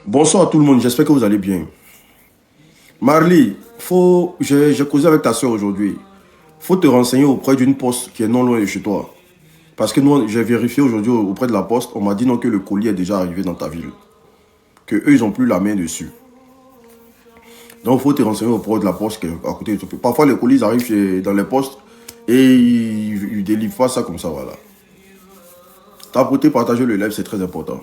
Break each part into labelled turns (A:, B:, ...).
A: Bonsoir à tout le monde, j'espère que vous allez bien. Marley, j'ai causé avec ta soeur aujourd'hui. Faut te renseigner auprès d'une poste qui est non loin de chez toi. Parce que nous, j'ai vérifié aujourd'hui auprès de la poste, on m'a dit non que le colis est déjà arrivé dans ta ville. Que eux, ils n'ont plus la main dessus. Donc, il faut te renseigner auprès de la poste qui est à côté de toi. Parfois, les colis arrivent dans les postes et ils ne délivrent pas ça comme ça, voilà. Tapoter, partager le live, c'est très important.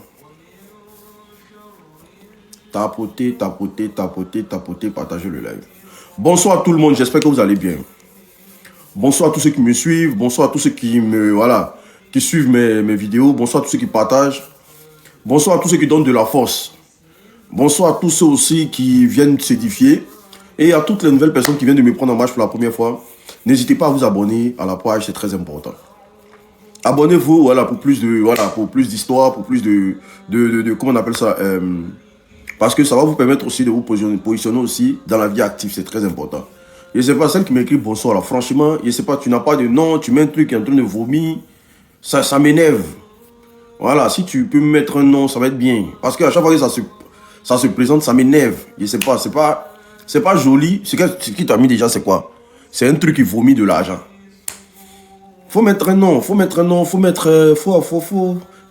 A: Tapoter, tapoter, tapoter, tapoter, partager le live. Bonsoir à tout le monde, j'espère que vous allez bien. Bonsoir à tous ceux qui me suivent, bonsoir à tous ceux qui suivent mes vidéos, bonsoir à tous ceux qui partagent, bonsoir à tous ceux qui donnent de la force, bonsoir à tous ceux aussi qui viennent s'édifier et à toutes les nouvelles personnes qui viennent de me prendre en marche pour la première fois. N'hésitez pas à vous abonner à la page, c'est très important. Abonnez-vous, voilà, pour plus d'histoires, pour plus comment on appelle ça, parce que ça va vous permettre aussi de vous positionner aussi dans la vie active, c'est très important. Je ne sais pas, celle qui m'écrit bonsoir là, franchement, je ne sais pas, tu n'as pas de nom, tu mets un truc qui est en train de vomir, ça m'énerve. Voilà, si tu peux me mettre un nom, ça va être bien. Parce qu'à chaque fois que ça se présente, ça m'énerve. Je ne sais pas, c'est pas joli. Ce qui t'a mis déjà, c'est quoi? C'est un truc qui vomit de l'argent. Faut mettre un nom,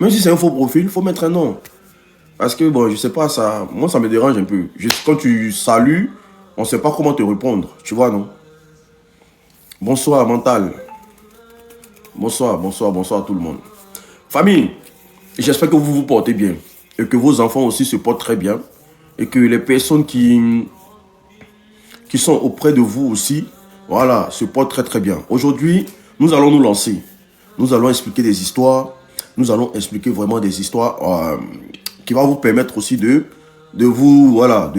A: même si c'est un faux profil, faut mettre un nom. Parce que, bon, je sais pas, moi, ça me dérange un peu. Quand tu salues, on ne sait pas comment te répondre. Tu vois, non? Bonsoir, Mental. Bonsoir à tout le monde. Famille, j'espère que vous vous portez bien. Et que vos enfants aussi se portent très bien. Et que les personnes qui sont auprès de vous aussi, voilà, se portent très très bien. Aujourd'hui, nous allons nous lancer. Nous allons expliquer des histoires. Nous allons expliquer vraiment des histoires qui vont vous permettre aussi de vous, voilà,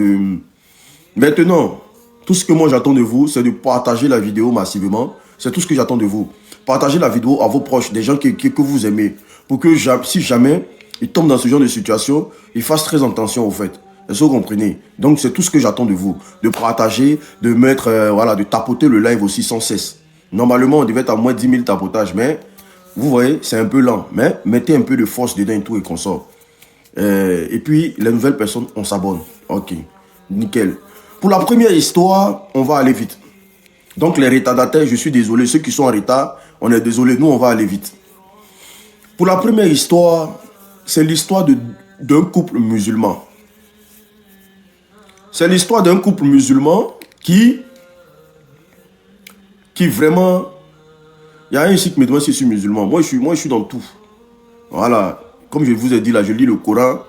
A: Maintenant, tout ce que moi j'attends de vous, c'est de partager la vidéo massivement. C'est tout ce que j'attends de vous. Partagez la vidéo à vos proches, des gens que vous aimez. Pour que si jamais ils tombent dans ce genre de situation, ils fassent très attention au fait. Est-ce que vous comprenez? Donc c'est tout ce que j'attends de vous. De partager, de mettre, voilà, de tapoter le live aussi sans cesse. Normalement, on devait être à moins de 10 000 tapotages, mais vous voyez, c'est un peu lent. Mais mettez un peu de force dedans et tout et qu'on sort. Et puis, les nouvelles personnes, on s'abonne. Ok, nickel. Pour la première histoire, on va aller vite. Donc les retardataires, je suis désolé. Ceux qui sont en retard, on est désolé. Nous, on va aller vite. Pour la première histoire, c'est l'histoire d'un couple musulman. C'est l'histoire d'un couple musulman qui vraiment... Il y a un ici qui me demande si je suis musulman. Moi, je suis dans tout. Voilà. Comme je vous ai dit là, je lis le Coran,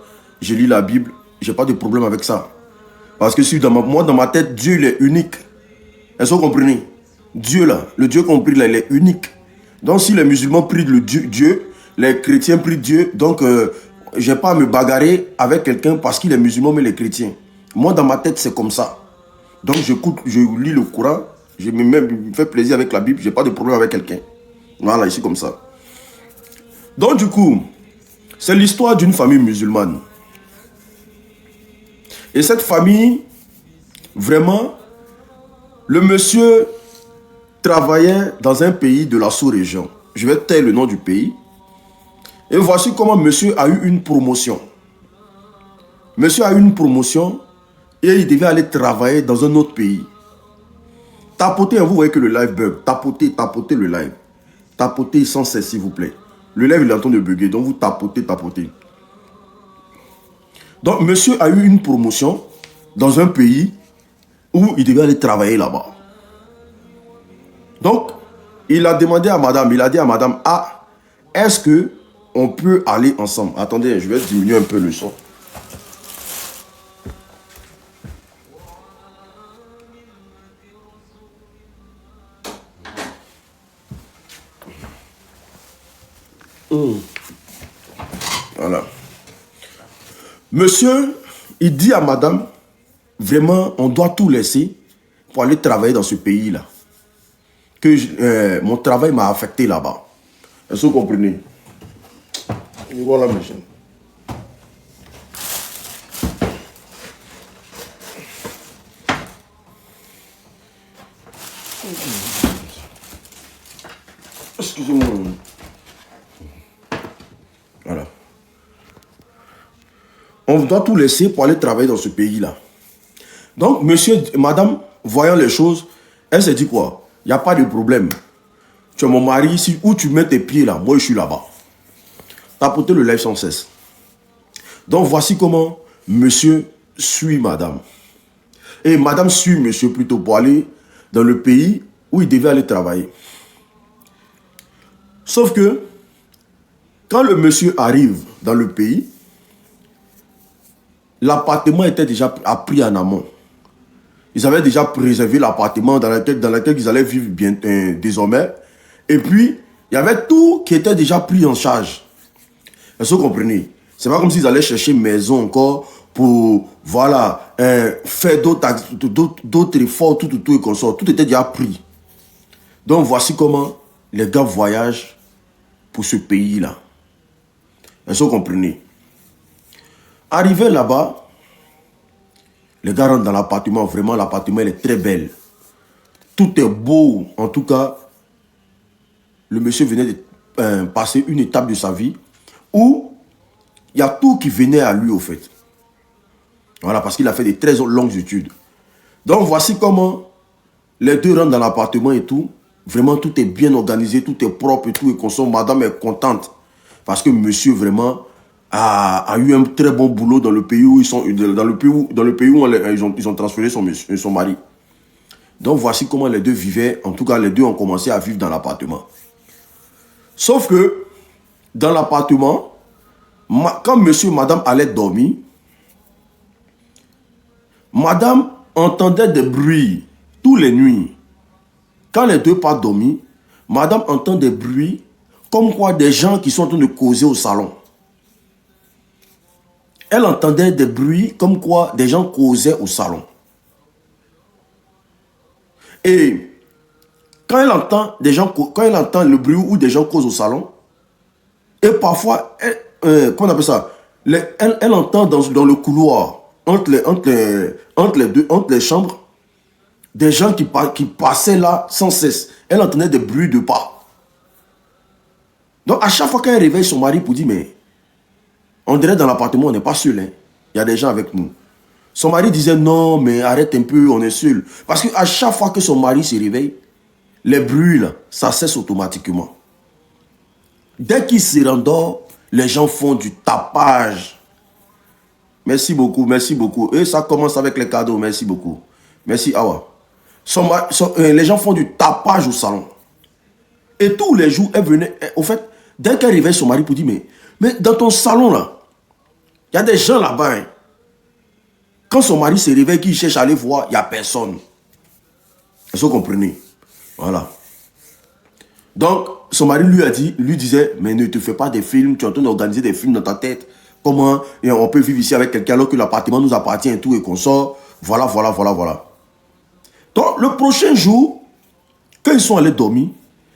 A: je lis la Bible. Je n'ai pas de problème avec ça. Parce que si moi, dans ma tête, Dieu, il est unique. Est-ce que vous comprenez? Dieu, là, le Dieu qu'on prie, là, il est unique. Donc, si les musulmans prient le Dieu, les chrétiens prient Dieu, donc, je n'ai pas à me bagarrer avec quelqu'un parce qu'il est musulman, mais les chrétiens. Moi, dans ma tête, c'est comme ça. Donc, je lis le Coran, je me fais plaisir avec la Bible, je n'ai pas de problème avec quelqu'un. Voilà, ici, comme ça. Donc, du coup, c'est l'histoire d'une famille musulmane. Et cette famille, vraiment, le monsieur travaillait dans un pays de la sous-région. Je vais taire le nom du pays. Et voici comment monsieur a eu une promotion. Monsieur a eu une promotion et il devait aller travailler dans un autre pays. Tapotez, vous voyez que le live bug. Tapotez le live. Tapotez sans cesse, s'il vous plaît. Le live, il est en train de bugger, donc vous tapotez. Donc, monsieur a eu une promotion dans un pays où il devait aller travailler là-bas. Donc, il a demandé à madame, il a dit à madame, ah, est-ce que on peut aller ensemble? Attendez, je vais diminuer un peu le son. Voilà. Monsieur, il dit à madame, vraiment, on doit tout laisser pour aller travailler dans ce pays-là. Que mon travail m'a affecté là-bas. Est-ce que vous comprenez? Voilà, monsieur. Excusez-moi. Voilà. On doit tout laisser pour aller travailler dans ce pays-là. Donc, monsieur, madame, voyant les choses, elle s'est dit quoi? Il n'y a pas de problème. Tu es mon mari ici, où tu mets tes pieds là, moi je suis là-bas. Tapoter le live sans cesse. Donc, voici comment monsieur suit madame. Et madame suit monsieur plutôt pour aller dans le pays où il devait aller travailler. Sauf que, quand le monsieur arrive dans le pays, l'appartement était déjà pris en amont. Ils avaient déjà préservé l'appartement dans lequel ils allaient vivre bien, désormais. Et puis, il y avait tout qui était déjà pris en charge. Est-ce que vous comprenez? C'est pas comme s'ils allaient chercher une maison encore pour, voilà, faire d'autres efforts, tout et comme ça. Tout était déjà pris. Donc, voici comment les gars voyagent pour ce pays-là. Est-ce que vous comprenez? Arrivé là-bas, les gars rentrent dans l'appartement. Vraiment, l'appartement, il est très belle. Tout est beau. En tout cas, le monsieur venait de passer une étape de sa vie où il y a tout qui venait à lui, au fait. Voilà, parce qu'il a fait de très longues études. Donc, voici comment les deux rentrent dans l'appartement et tout. Vraiment, tout est bien organisé, tout est propre et tout. Et comme madame est contente. Parce que monsieur, vraiment, a eu un très bon boulot dans le pays où ils sont, dans le pays où ils ont transféré son mari. Donc, voici comment les deux vivaient. En tout cas, les deux ont commencé à vivre dans l'appartement. Sauf que, dans l'appartement, quand monsieur et madame allaient dormir, madame entendait des bruits tous les nuits. Quand les deux partent dormir, madame entend des bruits comme quoi des gens qui sont en train de causer au salon. Elle entendait des bruits comme quoi des gens causaient au salon. Et quand elle entend le bruit où des gens causent au salon, et parfois, comment on appelle ça? Elle entend dans le couloir, entre les chambres, des gens qui passaient là sans cesse. Elle entendait des bruits de pas. Donc à chaque fois qu'elle réveille son mari pour dire, mais on dirait dans l'appartement, on n'est pas seul. Hein. Il y a des gens avec nous. Son mari disait, non, mais arrête un peu, on est seul. Parce qu'à chaque fois que son mari se réveille, les bruits, là, ça cesse automatiquement. Dès qu'il se rendort, les gens font du tapage. Merci beaucoup, merci beaucoup. Et ça commence avec les cadeaux, merci beaucoup. Merci, Awa. Les gens font du tapage au salon. Et tous les jours, elle venait, au fait, dès qu'elle réveille son mari pour dire, mais dans ton salon là, il y a des gens là-bas. Hein. Quand son mari se réveille, qu'il cherche à aller voir, il n'y a personne. Est-ce que vous comprenez? Voilà. Donc, son mari lui disait, mais ne te fais pas des films, tu es en train d'organiser des films dans ta tête. Comment on peut vivre ici avec quelqu'un alors que l'appartement nous appartient et tout et qu'on sort. Voilà. Donc, le prochain jour, quand ils sont allés dormir,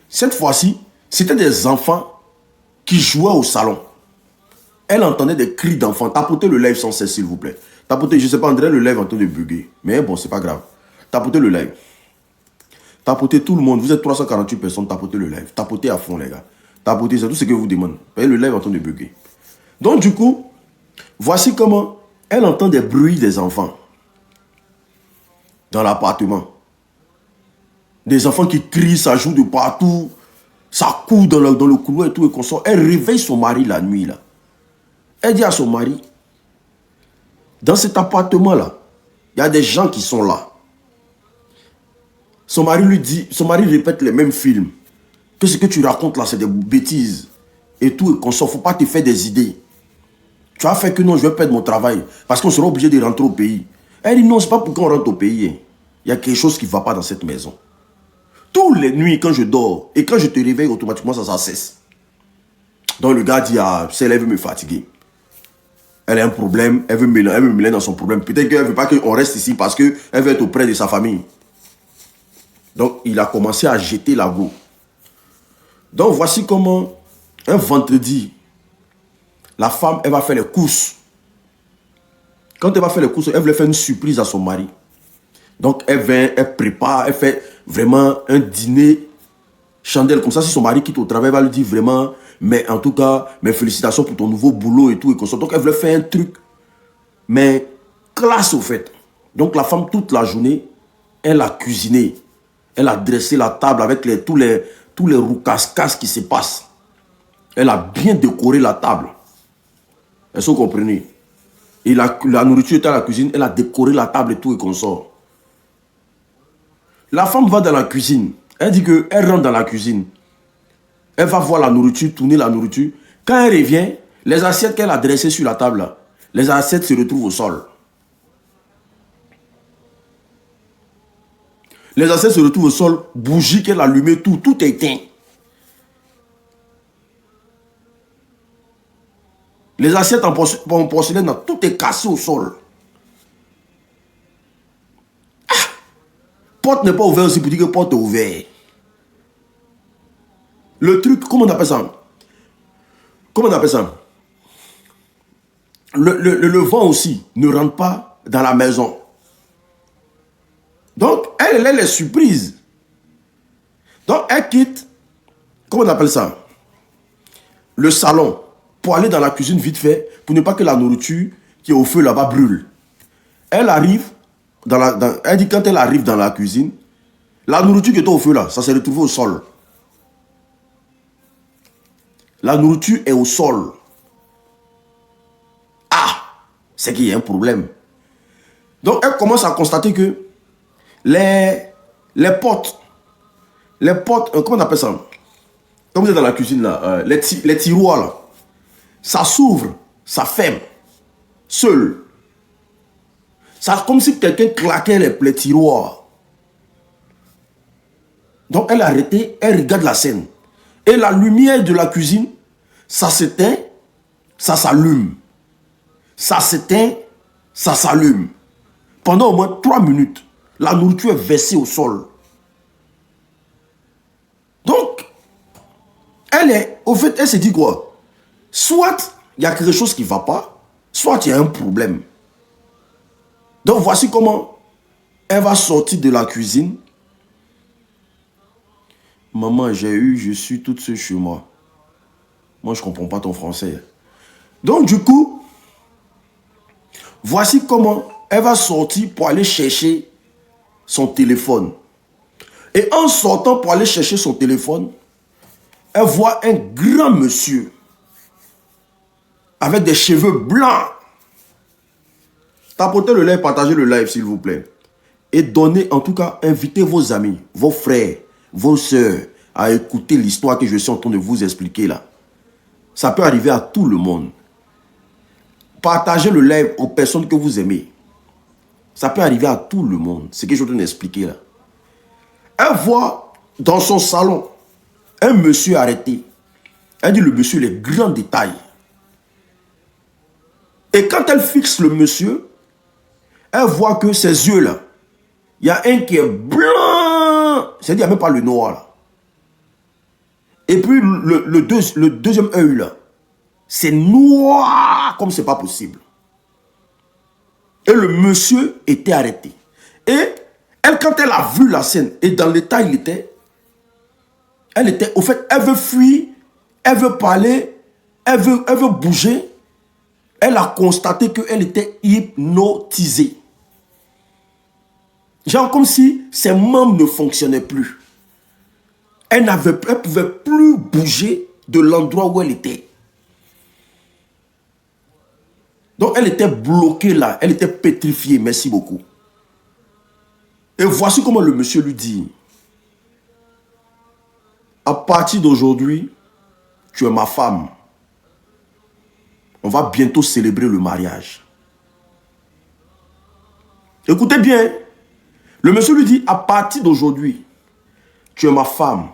A: cette fois-ci, c'était des enfants qui jouaient au salon. Elle entendait des cris d'enfants. Tapotez le live sans cesse, s'il vous plaît. Tapotez, je ne sais pas, André, le live en train de bugger. Mais bon, c'est pas grave. Tapotez le live. Tapotez tout le monde. Vous êtes 348 personnes, tapotez le live. Tapotez à fond, les gars. Tapotez, c'est tout ce que je vous demande. Voyez le live en train de bugger. Donc, du coup, voici comment elle entend des bruits des enfants dans l'appartement. Des enfants qui crient, ça joue de partout. Ça court dans le couloir et tout. Et qu'on sort. Elle réveille son mari la nuit, là. Elle dit à son mari, dans cet appartement-là, il y a des gens qui sont là. Son mari répète les mêmes films. Que ce que tu racontes là, c'est des bêtises. Et tout, et qu'on sort. Il ne faut pas te faire des idées. Tu as fait que non, je vais perdre mon travail. Parce qu'on sera obligé de rentrer au pays. Elle dit non, ce n'est pas pour qu'on rentre au pays. Hein. Il y a quelque chose qui ne va pas dans cette maison. Toutes les nuits, quand je dors, et quand je te réveille, automatiquement, ça cesse. Donc le gars dit, ah, elle veut me fatiguer. Elle a un problème, elle veut me mêler dans son problème. Peut-être qu'elle ne veut pas qu'on reste ici parce qu'elle veut être auprès de sa famille. Donc, il a commencé à jeter la go. Donc, voici comment, un vendredi, la femme, elle va faire les courses. Quand elle va faire les courses, elle veut faire une surprise à son mari. Donc, elle vient, elle prépare, elle fait vraiment un dîner chandelle. Comme ça, si son mari quitte au travail, elle va lui dire vraiment, mais en tout cas, mes félicitations pour ton nouveau boulot et tout. Et comme ça. Donc, elle veut faire un truc mais classe au fait. Donc la femme, toute la journée, elle a cuisiné. Elle a dressé la table avec tous les roucascas qui se passent. Elle a bien décoré la table. Est-ce que vous comprenez? Et la nourriture était à la cuisine, elle a décoré la table et tout et qu'on sort. La femme va dans la cuisine. Elle dit qu'elle rentre dans la cuisine. Elle va voir la nourriture, tourner la nourriture. Quand elle revient, les assiettes qu'elle a dressées sur la table, là, les assiettes se retrouvent au sol. Les assiettes se retrouvent au sol, bougie qu'elle a allumée, tout est éteint. Les assiettes en porcelaine, tout est cassé au sol. Ah! Porte n'est pas ouverte aussi pour dire que porte est ouverte. Le truc, comment on appelle ça? Comment on appelle ça? Le vent aussi ne rentre pas dans la maison. Donc, elle est surprise. Donc, elle quitte, comment on appelle ça? Le salon, pour aller dans la cuisine vite fait, pour ne pas que la nourriture qui est au feu là-bas brûle. Elle arrive, elle dit quand elle arrive dans la cuisine, la nourriture qui était au feu là, ça s'est retrouvé au sol. La nourriture est au sol. Ah, c'est qu'il y a un problème. Donc, elle commence à constater que les potes, comment on appelle ça? Comme vous êtes dans la cuisine là, les tiroirs là, ça s'ouvre, ça ferme, seul. C'est comme si quelqu'un claquait les tiroirs. Donc elle a arrêté, elle regarde la scène. Et la lumière de la cuisine, ça s'éteint, ça s'allume. Ça s'éteint, ça s'allume. Pendant au moins 3 minutes, la nourriture est versée au sol. Donc, au fait, elle se dit quoi? Soit il y a quelque chose qui ne va pas, soit il y a un problème. Donc voici comment elle va sortir de la cuisine. Maman, je suis toute seule chez moi. Moi, je ne comprends pas ton français. Donc du coup, voici comment elle va sortir pour aller chercher son téléphone. Et en sortant pour aller chercher son téléphone, elle voit un grand monsieur avec des cheveux blancs. Tapotez le live, partagez le live s'il vous plaît. Et donnez, en tout cas, invitez vos amis, vos frères, vos soeurs à écouter l'histoire que je suis en train de vous expliquer là. Ça peut arriver à tout le monde. Partagez le live aux personnes que vous aimez. Ça peut arriver à tout le monde. C'est ce que je suis en train d'expliquer là. Elle voit dans son salon un monsieur arrêté. Elle dit le monsieur les grands détails. Et quand elle fixe le monsieur, elle voit que ses yeux là, il y a un qui est blanc. C'est-à-dire, il n'y a même pas le noir là. Et puis le deuxième œil là, c'est noir comme c'est pas possible. Et le monsieur était arrêté. Et elle, quand elle a vu la scène, et dans l'état il était, au fait, elle veut fuir, elle veut parler, elle veut bouger. Elle a constaté qu'elle était hypnotisée. Genre comme si ses membres ne fonctionnaient plus. Elle ne pouvait plus bouger de l'endroit où elle était. Donc elle était bloquée là, elle était pétrifiée, merci beaucoup. Et voici comment le monsieur lui dit. À partir d'aujourd'hui, tu es ma femme. On va bientôt célébrer le mariage. Écoutez bien. Le monsieur lui dit, à partir d'aujourd'hui, tu es ma femme.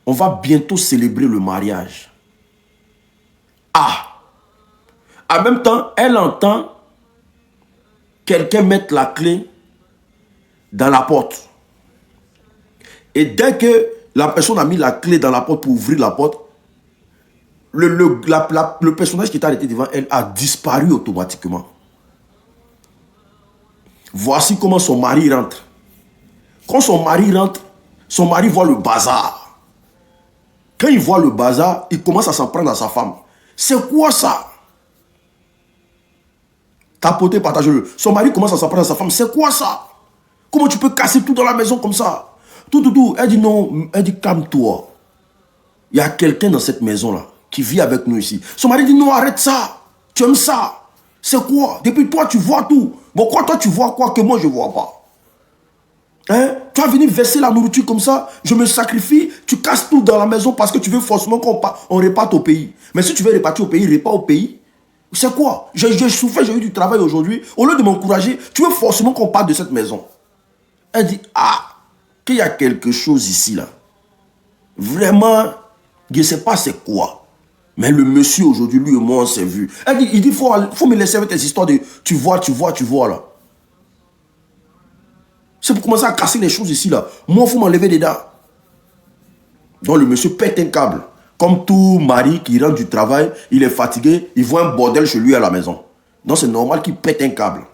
A: On va bientôt célébrer le mariage. Ah! En même temps, elle entend quelqu'un mettre la clé dans la porte. Et dès que la personne a mis la clé dans la porte pour ouvrir la porte, le personnage qui était arrêté devant elle a disparu automatiquement. Voici comment son mari rentre. Quand son mari rentre, son mari voit le bazar. Quand il voit le bazar, il commence à s'en prendre à sa femme. C'est quoi ça? Tapoter, partagez-le. Son mari commence à s'apprendre à sa femme. C'est quoi ça? Comment tu peux casser tout dans la maison comme ça? Tout. Elle dit non. Elle dit calme-toi. Il y a quelqu'un dans cette maison-là qui vit avec nous ici. Son mari dit non, arrête ça. Tu aimes ça. C'est quoi? Depuis toi, tu vois tout. Bon, quoi, toi, tu vois quoi que moi, je ne vois pas? Hein? Tu vas venir verser la nourriture comme ça. Je me sacrifie. Tu casses tout dans la maison parce que tu veux forcément qu'on réparte au pays. Mais si tu veux répartir au pays, répare au pays. C'est quoi? J'ai souffert, j'ai eu du travail aujourd'hui. Au lieu de m'encourager, tu veux forcément qu'on parte de cette maison. Elle dit, ah, qu'il y a quelque chose ici, là. Vraiment, je ne sais pas c'est quoi. Mais le monsieur aujourd'hui, lui et moi, on s'est vu. Elle dit, il dit, faut me laisser avec tes histoires de tu vois, là. C'est pour commencer à casser les choses ici, là. Moi, il faut m'enlever dedans. Donc le monsieur pète un câble. Comme tout mari qui rentre du travail, il est fatigué, il voit un bordel chez lui à la maison. Donc c'est normal qu'il pète un câble.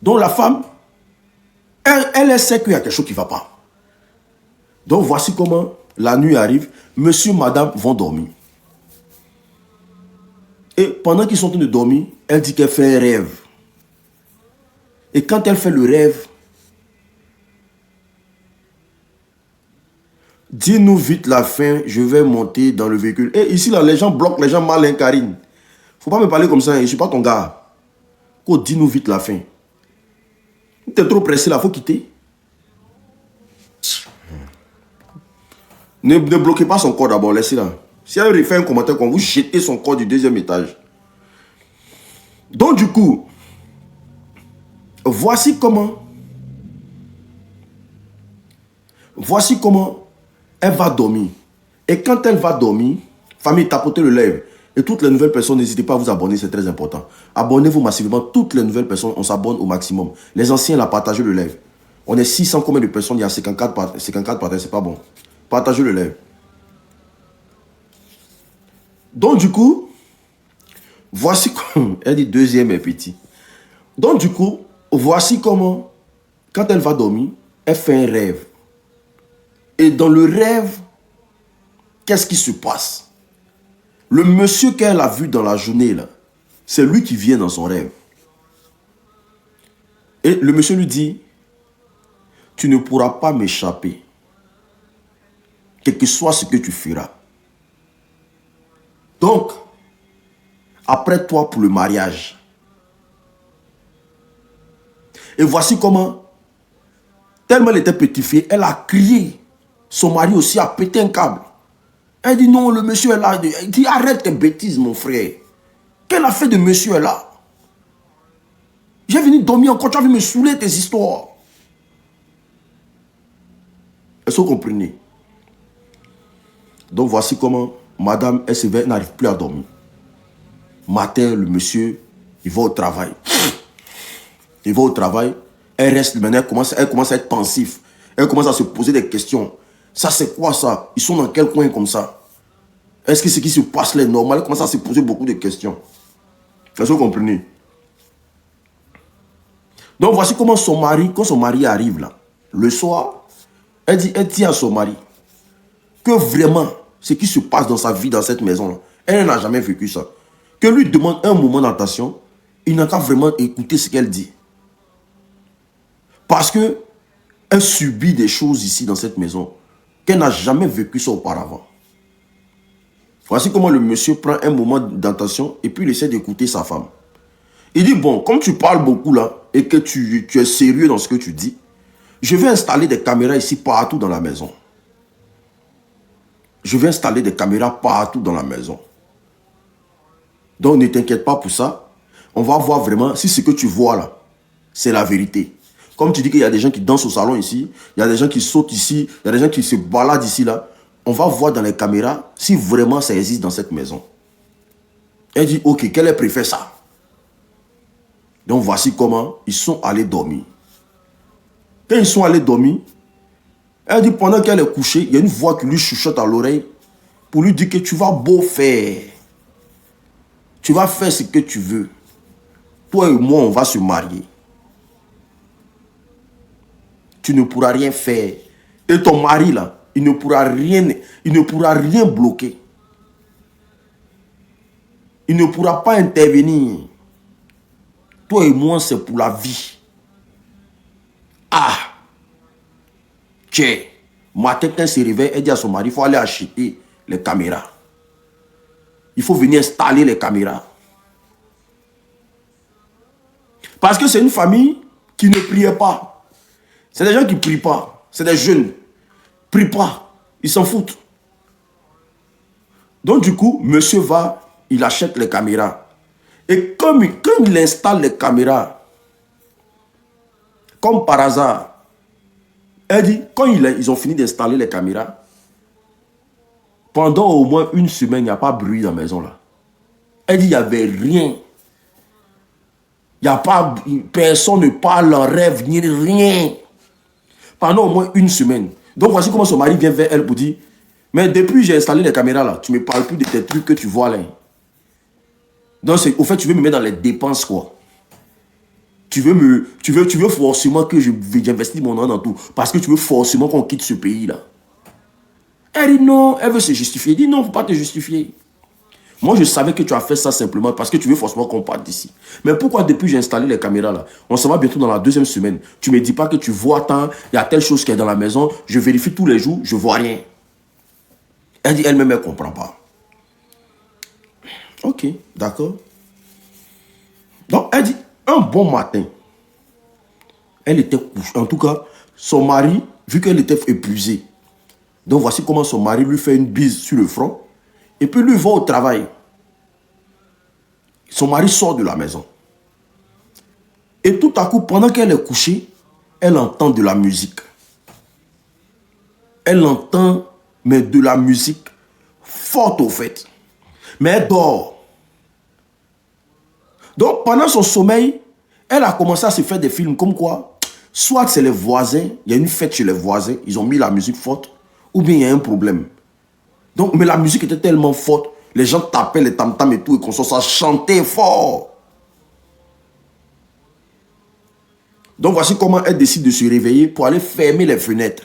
A: Donc la femme, elle sait qu'il y a quelque chose qui ne va pas. Donc voici comment la nuit arrive. Monsieur, madame vont dormir. Et pendant qu'ils sont en train de dormir, elle dit qu'elle fait un rêve. Et quand elle fait le rêve, dis-nous vite la fin, je vais monter dans le véhicule. Et ici, là, les gens bloquent, les gens malins, Karine. Faut pas me parler comme ça, hein, je ne suis pas ton gars. Dis-nous vite la fin. Tu es trop pressé là, il faut quitter. Ne bloquez pas son corps d'abord, laissez-la. Si elle fait un commentaire, quand vous jetez son corps du deuxième étage. Donc du coup, voici comment elle va dormir. Et quand elle va dormir, famille, tapotez le lèvre. Et toutes les nouvelles personnes, n'hésitez pas à vous abonner, c'est très important. Abonnez-vous massivement, toutes les nouvelles personnes, on s'abonne au maximum. Les anciens, là, partagez le live. On est 600 combien de personnes, il y a 54 partages, c'est pas bon. Partagez le live. Donc du coup, voici comment, elle dit deuxième est petit. Donc du coup, voici comment, quand elle va dormir, elle fait un rêve. Et dans le rêve, qu'est-ce qui se passe? Le monsieur qu'elle a vu dans la journée, là, c'est lui qui vient dans son rêve. Et le monsieur lui dit, tu ne pourras pas m'échapper, quel que soit ce que tu feras. Donc, après toi pour le mariage. Et voici comment, tellement elle était pétrifiée, elle a crié. Son mari aussi a pété un câble. Elle dit non, le monsieur est là. Il dit arrête tes bêtises, mon frère. Quelle a fait de monsieur est là? J'ai venu dormir encore, tu as vu me saouler tes histoires. Est-ce que vous comprenez? Donc voici comment madame, elle se réveille, n'arrive plus à dormir. Matin, le monsieur, il va au travail. Il va au travail, elle reste, maintenant elle commence à être pensif. Elle commence à se poser des questions. Ça c'est quoi ça? Ils sont dans quel coin comme ça? Est-ce que ce qui se passe là est normal? Elle commence à se poser beaucoup de questions. Est-ce que vous comprenez? Donc voici comment son mari, quand son mari arrive là, le soir, elle dit à son mari que vraiment, ce qui se passe dans sa vie, dans cette maison là, elle n'a jamais vécu ça. Que lui demande un moment d'attention, il n'a qu'à vraiment écouter ce qu'elle dit. Parce que elle subit des choses ici dans cette maison qu'elle n'a jamais vécu ça auparavant. Voici comment le monsieur prend un moment d'attention et puis il essaie d'écouter sa femme. Il dit, bon, comme tu parles beaucoup là et que tu es sérieux dans ce que tu dis, je vais installer des caméras ici partout dans la maison. Je vais installer des caméras partout dans la maison. Donc ne t'inquiète pas pour ça. On va voir vraiment si ce que tu vois là, c'est la vérité. Comme tu dis qu'il y a des gens qui dansent au salon ici, il y a des gens qui sautent ici, il y a des gens qui se baladent ici là. On va voir dans les caméras si vraiment ça existe dans cette maison. Elle dit, ok, qu'elle préfère ça. Donc voici comment ils sont allés dormir. Quand ils sont allés dormir, elle dit pendant qu'elle est couchée, il y a une voix qui lui chuchote à l'oreille pour lui dire que tu vas beau faire. Tu vas faire ce que tu veux. Toi et moi, on va se marier. Tu ne pourras rien faire. Et ton mari là, il ne pourra rien bloquer. Il ne pourra pas intervenir. Toi et moi, c'est pour la vie. Ah! Tiens, matin, quand elle se réveille, elle dit à son mari, il faut aller acheter les caméras. Il faut venir installer les caméras. Parce que c'est une famille qui ne priait pas. C'est des gens qui ne prient pas. C'est des jeunes. Ils ne prient pas. Ils s'en foutent. Donc du coup, monsieur va, il achète les caméras. Et quand il installe les caméras, comme par hasard, elle dit, quand ils ont fini d'installer les caméras, pendant au moins une semaine, il n'y a pas de bruit dans la maison là. Elle dit, il n'y avait rien. Il n'y a pas, personne ne parle en rêve, ni rien. Pendant au moins une semaine. Donc voici comment son mari vient vers elle pour dire, mais depuis que j'ai installé les caméras là, tu ne me parles plus de tes trucs que tu vois là. Donc au fait, tu veux me mettre dans les dépenses quoi. Tu veux forcément que j'investisse mon nom dans tout. Parce que tu veux forcément qu'on quitte ce pays là. Elle dit non, elle veut se justifier. Elle dit non, il ne faut pas te justifier. Moi, je savais que tu as fait ça simplement parce que tu veux forcément qu'on parte d'ici. Mais pourquoi depuis que j'ai installé les caméras là, on s'en va bientôt dans la deuxième semaine, tu ne me dis pas que tu vois tant, il y a telle chose qui est dans la maison, je vérifie tous les jours, je ne vois rien. Elle dit elle-même, elle ne comprend pas. Ok, d'accord. Donc, elle dit, un bon matin, elle était couchée. En tout cas, son mari, vu qu'elle était épuisée, donc voici comment son mari lui fait une bise sur le front, et puis lui va au travail. Son mari sort de la maison. Et tout à coup, pendant qu'elle est couchée, elle entend de la musique. Elle entend, mais de la musique forte au fait. Mais elle dort. Donc, pendant son sommeil, elle a commencé à se faire des films comme quoi, soit c'est les voisins, il y a une fête chez les voisins, ils ont mis la musique forte, ou bien il y a un problème. Donc, mais la musique était tellement forte, les gens tapaient les tam-tams et tout, et qu'on ça chantait fort. Donc, voici comment elle décide de se réveiller pour aller fermer les fenêtres.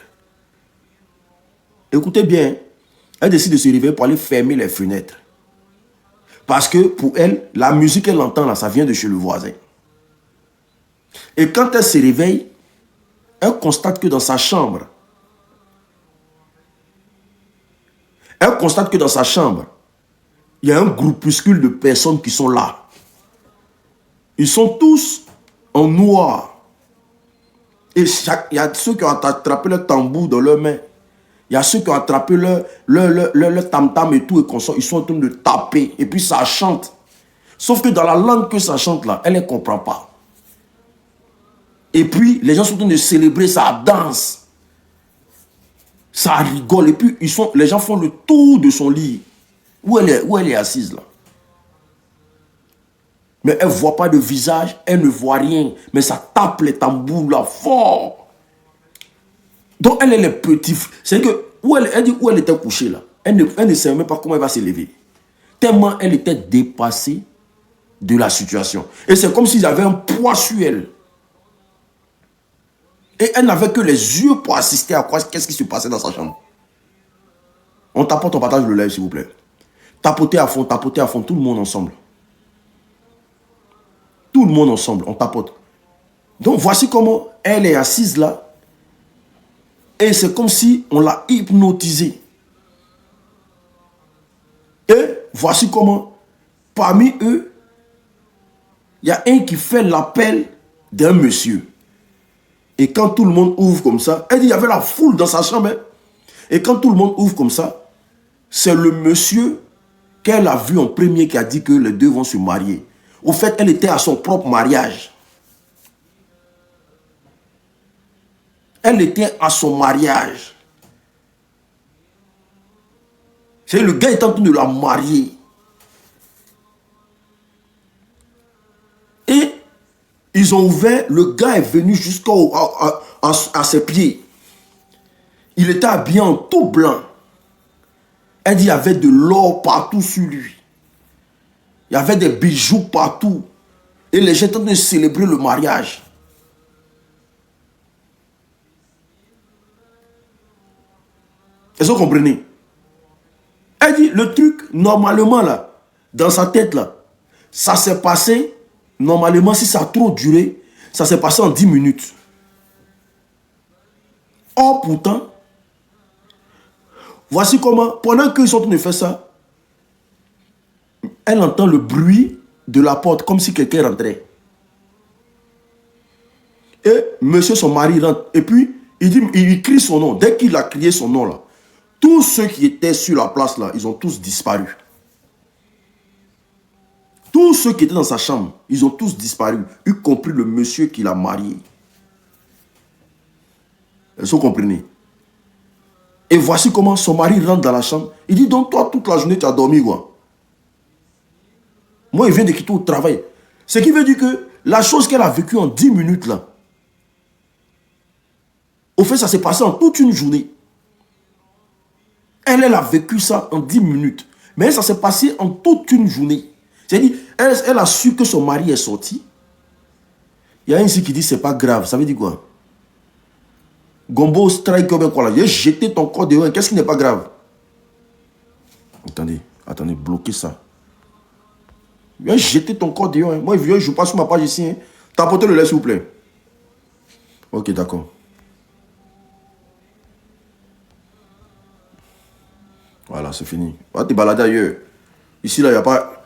A: Écoutez bien, elle décide de se réveiller pour aller fermer les fenêtres. Parce que pour elle, la musique qu'elle entend là, ça vient de chez le voisin. Et quand elle se réveille, elle constate que dans sa chambre, il y a un groupuscule de personnes qui sont là. Ils sont tous en noir. Et il y a ceux qui ont attrapé le tambour dans leurs mains. Il y a ceux qui ont attrapé le tam-tam et tout, et ils sont en train de taper. Et puis ça chante. Sauf que dans la langue que ça chante là, elle ne comprend pas. Et puis les gens sont en train de célébrer, ça danse. Ça rigole. Et puis les gens font le tour de son lit. Où elle est assise là. Mais elle ne voit pas de visage, elle ne voit rien. Mais ça tape les tambours là fort. Donc elle est petite. C'est que elle dit où elle était couchée là. Elle ne savait même pas comment elle va se lever. Tellement elle était dépassée de la situation. Et c'est comme s'il y avait un poids sur elle. Et elle n'avait que les yeux pour assister à quoi, qu'est-ce qui se passait dans sa chambre. On tapote, on partage le live s'il vous plaît. Tapotez à fond, tout le monde ensemble. Tout le monde ensemble, on tapote. Donc voici comment elle est assise là. Et c'est comme si on l'a hypnotisée. Et voici comment, parmi eux, il y a un qui fait l'appel d'un monsieur. Et quand tout le monde ouvre comme ça, elle dit il y avait la foule dans sa chambre. Hein. Et quand tout le monde ouvre comme ça, c'est le monsieur qu'elle a vu en premier qui a dit que les deux vont se marier. Au fait, elle était à son propre mariage. Elle était à son mariage. C'est le gars est en train de la marier. Et ils ont ouvert, le gars est venu jusqu'à ses pieds. Il était habillé en tout blanc. Elle dit qu'il y avait de l'or partout sur lui. Il y avait des bijoux partout. Et les gens étaient en train de célébrer le mariage. Est-ce que vous comprenez? Elle dit, le truc, normalement là, dans sa tête là, ça s'est passé Normalement, si ça a trop duré, ça s'est passé en 10 minutes. Or, pourtant, voici comment, pendant qu'ils sont en train de faire ça, elle entend le bruit de la porte, comme si quelqu'un rentrait. Et monsieur, son mari, rentre. Et puis, il crie son nom. Dès qu'il a crié son nom, là, tous ceux qui étaient sur la place, là, ils ont tous disparu. Tous ceux qui étaient dans sa chambre, ils ont tous disparu, y compris le monsieur qui l'a marié. Est-ce que vous comprenez? Et voici comment son mari rentre dans la chambre. Il dit, donc toi, toute la journée, tu as dormi, quoi. Moi, il vient de quitter au travail. Ce qui veut dire que la chose qu'elle a vécue en 10 minutes, là, au fait, ça s'est passé en toute une journée. Elle a vécu ça en 10 minutes. Mais ça s'est passé en toute une journée. C'est-à-dire, elle a su que son mari est sorti. Il y a un ici qui dit, c'est pas grave. Ça veut dire quoi? Gombo strike comme quoi là. J'ai jeté ton corps dehors. Qu'est-ce qui n'est pas grave? Attendez, bloquez ça. Viens jeter ton corps dehors. Moi, je ne joue pas sur ma page ici. Tapotez le lait, s'il vous plaît. Ok, d'accord. Voilà, c'est fini. Va te balader ailleurs. Ici, là, il n'y a pas...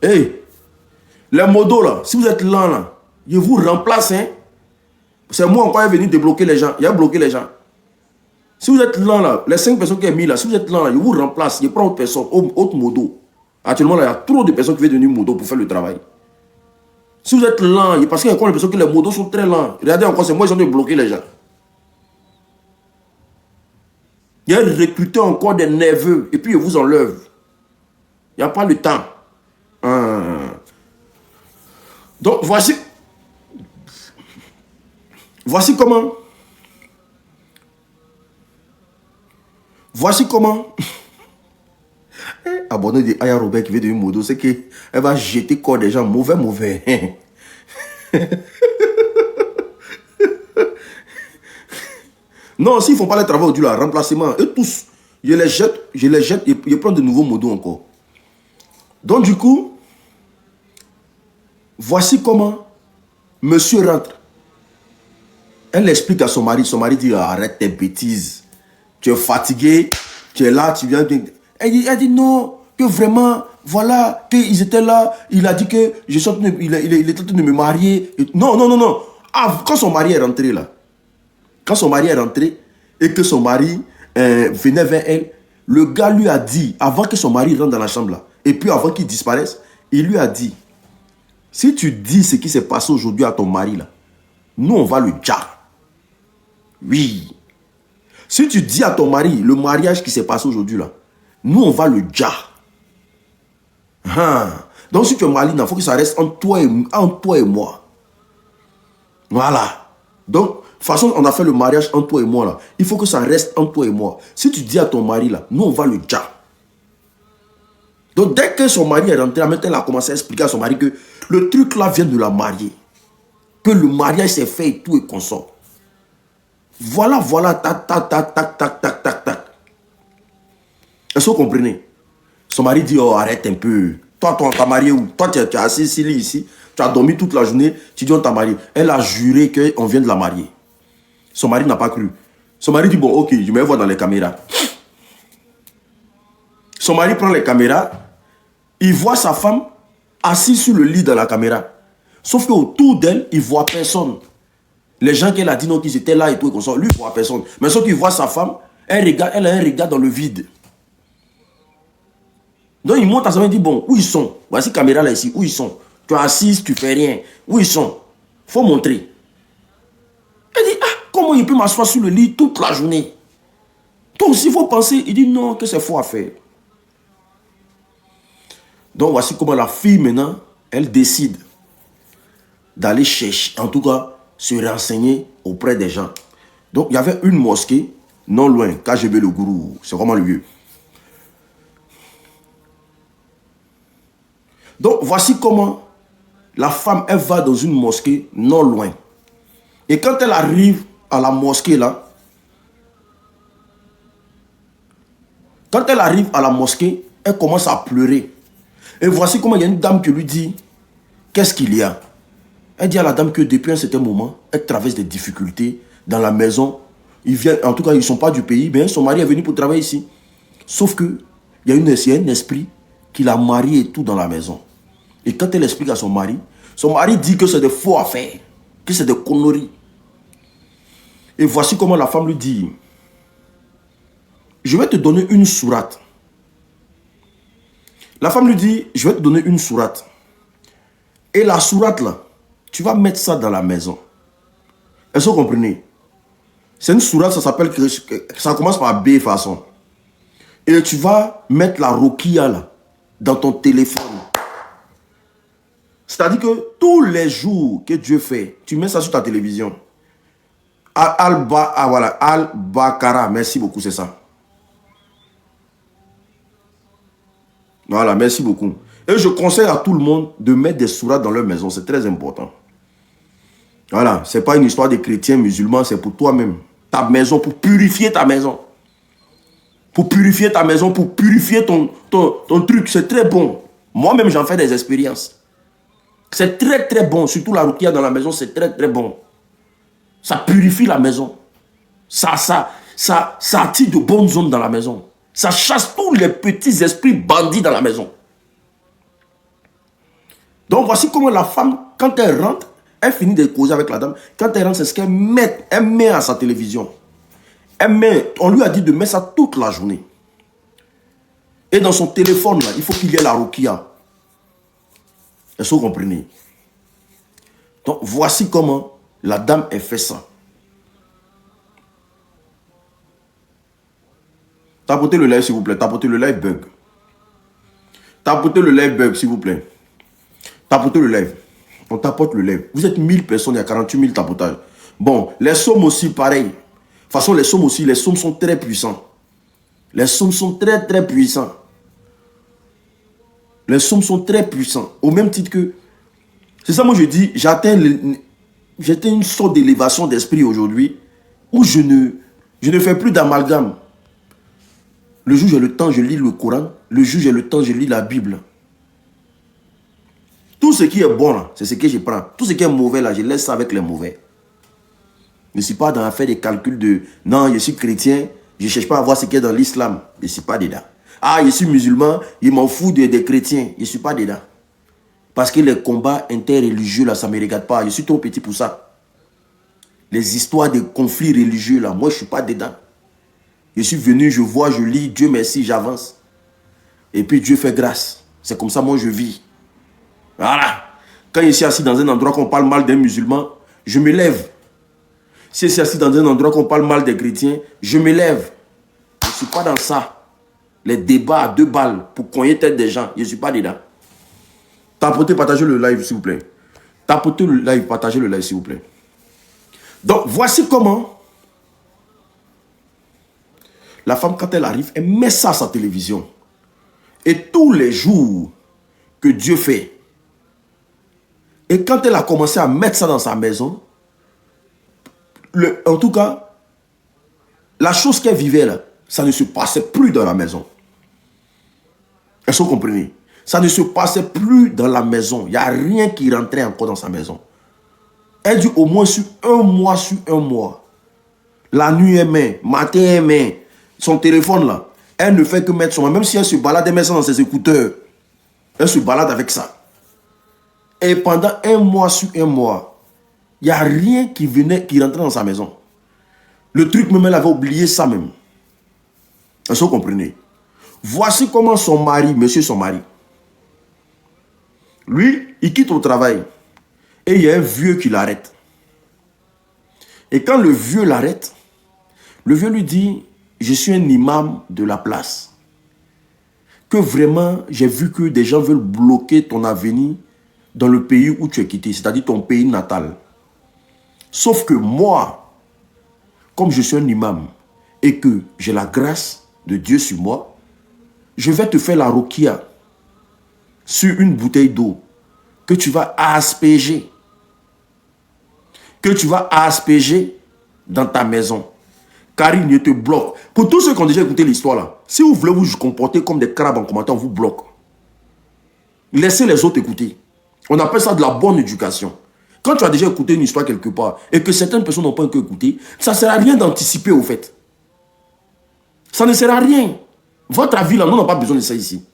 A: Hey, les modos, là, si vous êtes lent, là, je vous remplace, hein. C'est moi encore venu débloquer les gens. Il a bloqué les gens. Si vous êtes lent, là, les 5 personnes qui ont mis là, si vous êtes lent, là, je vous remplace. Je prends autre personne, autre modo. Actuellement, là, il y a trop de personnes qui viennent devenir modo pour faire le travail. Si vous êtes lent, parce qu'il y a encore des personnes que les modos sont très lents. Regardez encore, c'est moi qui ai bloqué les gens. Il y a recruté encore des nerveux et puis ils vous enlèvent. Il n'y a pas le temps. Donc, voici comment. Voici comment. Abonné de Aya Robert qui veut devenir modo, c'est qu'elle va jeter corps des gens mauvais. Non, s'ils ne font pas les travaux du remplacement, eux tous, je les jette et je prends de nouveaux modos encore. Donc du coup, voici comment monsieur rentre. Elle explique à son mari dit arrête tes bêtises. Tu es fatigué, tu es là, tu viens. Elle dit non, que vraiment, voilà, qu'ils étaient là, il a dit que il était en train de me marier. Non. Ah, quand son mari est rentré là, et que son mari venait vers elle, le gars lui a dit, avant que son mari rentre dans la chambre là, et puis avant qu'il disparaisse, il lui a dit, si tu dis ce qui s'est passé aujourd'hui à ton mari là, nous on va le dire. Oui. Si tu dis à ton mari le mariage qui s'est passé aujourd'hui là, nous on va le dire. Donc si tu es malin, il faut que ça reste entre toi et moi. Voilà. Donc, de toute façon, on a fait le mariage entre toi et moi là. Il faut que ça reste entre toi et moi. Si tu dis à ton mari là, nous on va le dire. Donc dès que son mari est rentré, maintenant elle a commencé à expliquer à son mari que le truc là vient de la marier. Que le mariage s'est fait et tout et qu'on sort. Voilà, tac. Est-ce que vous comprenez? Son mari dit, oh arrête un peu. Toi, t'as marié où? Toi, tu es assis ici. Tu as dormi toute la journée. Tu dis, on t'a marié. Elle a juré qu'on vient de la marier. Son mari n'a pas cru. Son mari dit, bon, ok, je vais voir dans les caméras. Son mari prend les caméras. Il voit sa femme assise sur le lit de la caméra. Sauf qu'autour d'elle, il ne voit personne. Les gens qu'elle a dit non, qu'ils étaient là et tout, et qu'on sort, lui, il ne voit personne. Mais sauf qu'il voit sa femme, elle a un regard dans le vide. Donc il monte à sa main et dit, bon, où ils sont? Voici la caméra là ici, où ils sont? Tu es assise, tu fais rien. Où ils sont? Il faut montrer. Elle dit, comment il peut m'asseoir sur le lit toute la journée? Toi aussi, il faut penser. Il dit, non, que c'est faux à faire. Donc voici comment la fille maintenant, elle décide d'aller chercher, en tout cas, se renseigner auprès des gens. Donc il y avait une mosquée, non loin, KGB le Gourou, c'est vraiment le lieu. Donc voici comment la femme, elle va dans une mosquée non loin. Et quand elle arrive à la mosquée là, elle commence à pleurer. Et voici comment il y a une dame qui lui dit, qu'est-ce qu'il y a? Elle dit à la dame que depuis un certain moment, elle traverse des difficultés dans la maison. Ils viennent, en tout cas, ils ne sont pas du pays, mais son mari est venu pour travailler ici. Sauf que il y a un esprit qui l'a marié et tout dans la maison. Et quand elle explique à son mari dit que c'est des faux affaires, que c'est des conneries. Et voici comment la femme lui dit, je vais te donner une sourate. La femme lui dit, je vais te donner une sourate. Et la sourate là, tu vas mettre ça dans la maison. Est-ce que vous comprenez? C'est une sourate, ça s'appelle, ça commence par B façon. Et tu vas mettre la roquia là, dans ton téléphone. C'est-à-dire que tous les jours que Dieu fait, tu mets ça sur ta télévision. Voilà, Al-Bakara, merci beaucoup, c'est ça. Voilà, merci beaucoup. Et je conseille à tout le monde de mettre des sourates dans leur maison, c'est très important. Voilà, ce n'est pas une histoire de chrétiens, musulmans, c'est pour toi-même. Ta maison, pour purifier ta maison. Pour purifier ta maison, pour purifier ton truc, c'est très bon. Moi-même, j'en fais des expériences. C'est très très bon, surtout la rukia dans la maison, c'est très très bon. Ça purifie la maison. Ça attire de bonnes zones dans la maison. Ça chasse tous les petits esprits bandits dans la maison. Donc voici comment la femme, quand elle rentre, elle finit de causer avec la dame. Quand elle rentre, c'est ce qu'elle met, elle met à sa télévision. On lui a dit de mettre ça toute la journée. Et dans son téléphone, là, il faut qu'il y ait la rukia. Est-ce que vous comprenez? Donc, voici comment la dame a fait ça. Tapotez le live, s'il vous plaît. Tapotez le live bug. Tapotez le live bug, s'il vous plaît. Tapotez le live. On tapote le live. Vous êtes 1000 personnes, il y a 48 000 tapotages. Bon, les sommes aussi, pareil. De toute façon, les sommes aussi, les sommes sont très puissants. Les sommes sont très, très puissants. Les sommes sont très puissants. Au même titre que... C'est ça, moi, je dis, j'atteins une sorte d'élévation d'esprit aujourd'hui où je ne fais plus d'amalgame. Le jour où j'ai le temps, je lis le Coran. Le jour où j'ai le temps, je lis la Bible. Tout ce qui est bon, là, c'est ce que je prends. Tout ce qui est mauvais, là, je laisse ça avec les mauvais. Je ne suis pas dans à faire des calculs de... Non, je suis chrétien, je ne cherche pas à voir ce qu'il y a dans l'islam. Je ne suis pas dedans. Ah, je suis musulman, il m'en fout des chrétiens. Je ne suis pas dedans. Parce que les combats interreligieux, là, ça ne me regarde pas. Je suis trop petit pour ça. Les histoires de conflits religieux, là, moi, je ne suis pas dedans. Je suis venu, je vois, je lis, Dieu merci, j'avance. Et puis Dieu fait grâce. C'est comme ça, moi, je vis. Voilà. Quand je suis assis dans un endroit qu'on parle mal d'un musulman, je me lève. Si je suis assis dans un endroit qu'on parle mal des chrétiens, je me lève. Je ne suis pas dans ça. Les débats à 2 balles pour cogner tête des gens, je ne suis pas dedans. Tapotez, partagez le live, s'il vous plaît. Tapotez le live, partagez le live, s'il vous plaît. Donc, voici comment la femme, quand elle arrive, elle met ça à sa télévision. Et tous les jours que Dieu fait, et quand elle a commencé à mettre ça dans sa maison, en tout cas, la chose qu'elle vivait là, ça ne se passait plus dans la maison. Est-ce que vous comprenez? Ça ne se passait plus dans la maison. Il n'y a rien qui rentrait encore dans sa maison. Elle dit au moins sur un mois. La nuit elle met, matin elle met. Son téléphone là, elle ne fait que mettre son... Même si elle se balade, elle met ça dans ses écouteurs. Elle se balade avec ça. Et pendant un mois, il n'y a rien qui rentrait dans sa maison. Le truc même, elle avait oublié ça même. Est-ce que vous comprenez? Voici comment son mari, monsieur son mari, lui, il quitte au travail. Et il y a un vieux qui l'arrête. Et quand le vieux l'arrête, le vieux lui dit, je suis un imam de la place. Que vraiment, j'ai vu que des gens veulent bloquer ton avenir dans le pays où tu es quitté, c'est-à-dire ton pays natal. Sauf que moi, comme je suis un imam et que j'ai la grâce de Dieu sur moi, je vais te faire la rukia sur une bouteille d'eau que tu vas asperger. Que tu vas asperger dans ta maison. Car il ne te bloque. Pour tous ceux qui ont déjà écouté l'histoire là, si vous voulez vous comporter comme des crabes en commentant, on vous bloque. Laissez les autres écouter. On appelle ça de la bonne éducation. Quand tu as déjà écouté une histoire quelque part et que certaines personnes n'ont pas encore écouté, ça ne sert à rien d'anticiper au fait. Ça ne sert à rien. Votre avis là, nous n'avons pas besoin de ça ici.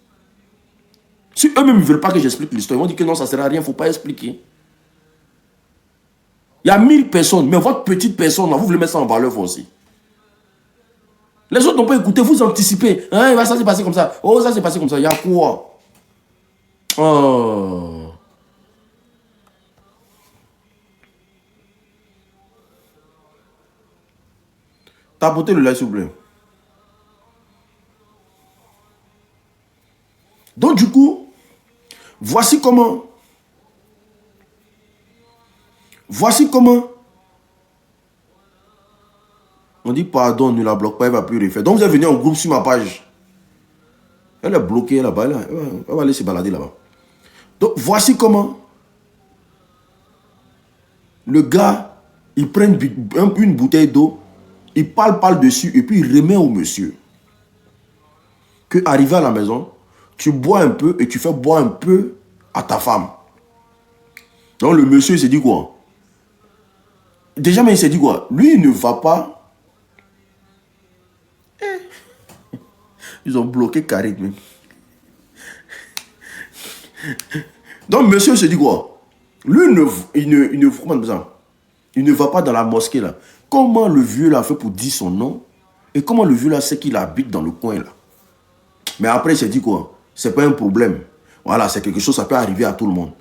A: Si eux-mêmes ne veulent pas que j'explique l'histoire, ils vont dire que non, ça ne sert à rien, il ne faut pas expliquer. Il y a 1000 personnes, mais votre petite personne, là, vous voulez mettre ça en valeur aussi. Les autres n'ont pas écouté, vous anticipez. Hein, ça s'est passé comme ça. Oh, ça s'est passé comme ça. Il y a quoi? Oh. Tapotez le like, s'il vous plaît. Donc, du coup, voici comment. Voici comment. On dit pardon, ne la bloque pas, elle ne va plus refaire. Donc, vous êtes venu en groupe sur ma page. Elle est bloquée là-bas. Elle va aller se balader là-bas. Donc, voici comment. Le gars, il prend une bouteille d'eau, il parle dessus et puis il remet au monsieur. Que arrivé à la maison, tu bois un peu et tu fais boire un peu à ta femme. Donc, le monsieur, il s'est dit quoi? Déjà, mais il s'est dit quoi? Lui, il ne va pas. Ils ont bloqué Karim. Donc, monsieur se dit quoi? Lui, il ne va pas dans la mosquée là. Comment le vieux là fait pour dire son nom? Et comment le vieux là sait qu'il habite dans le coin là? Mais après, il s'est dit quoi? C'est pas un problème. Voilà, c'est quelque chose, ça peut arriver à tout le monde.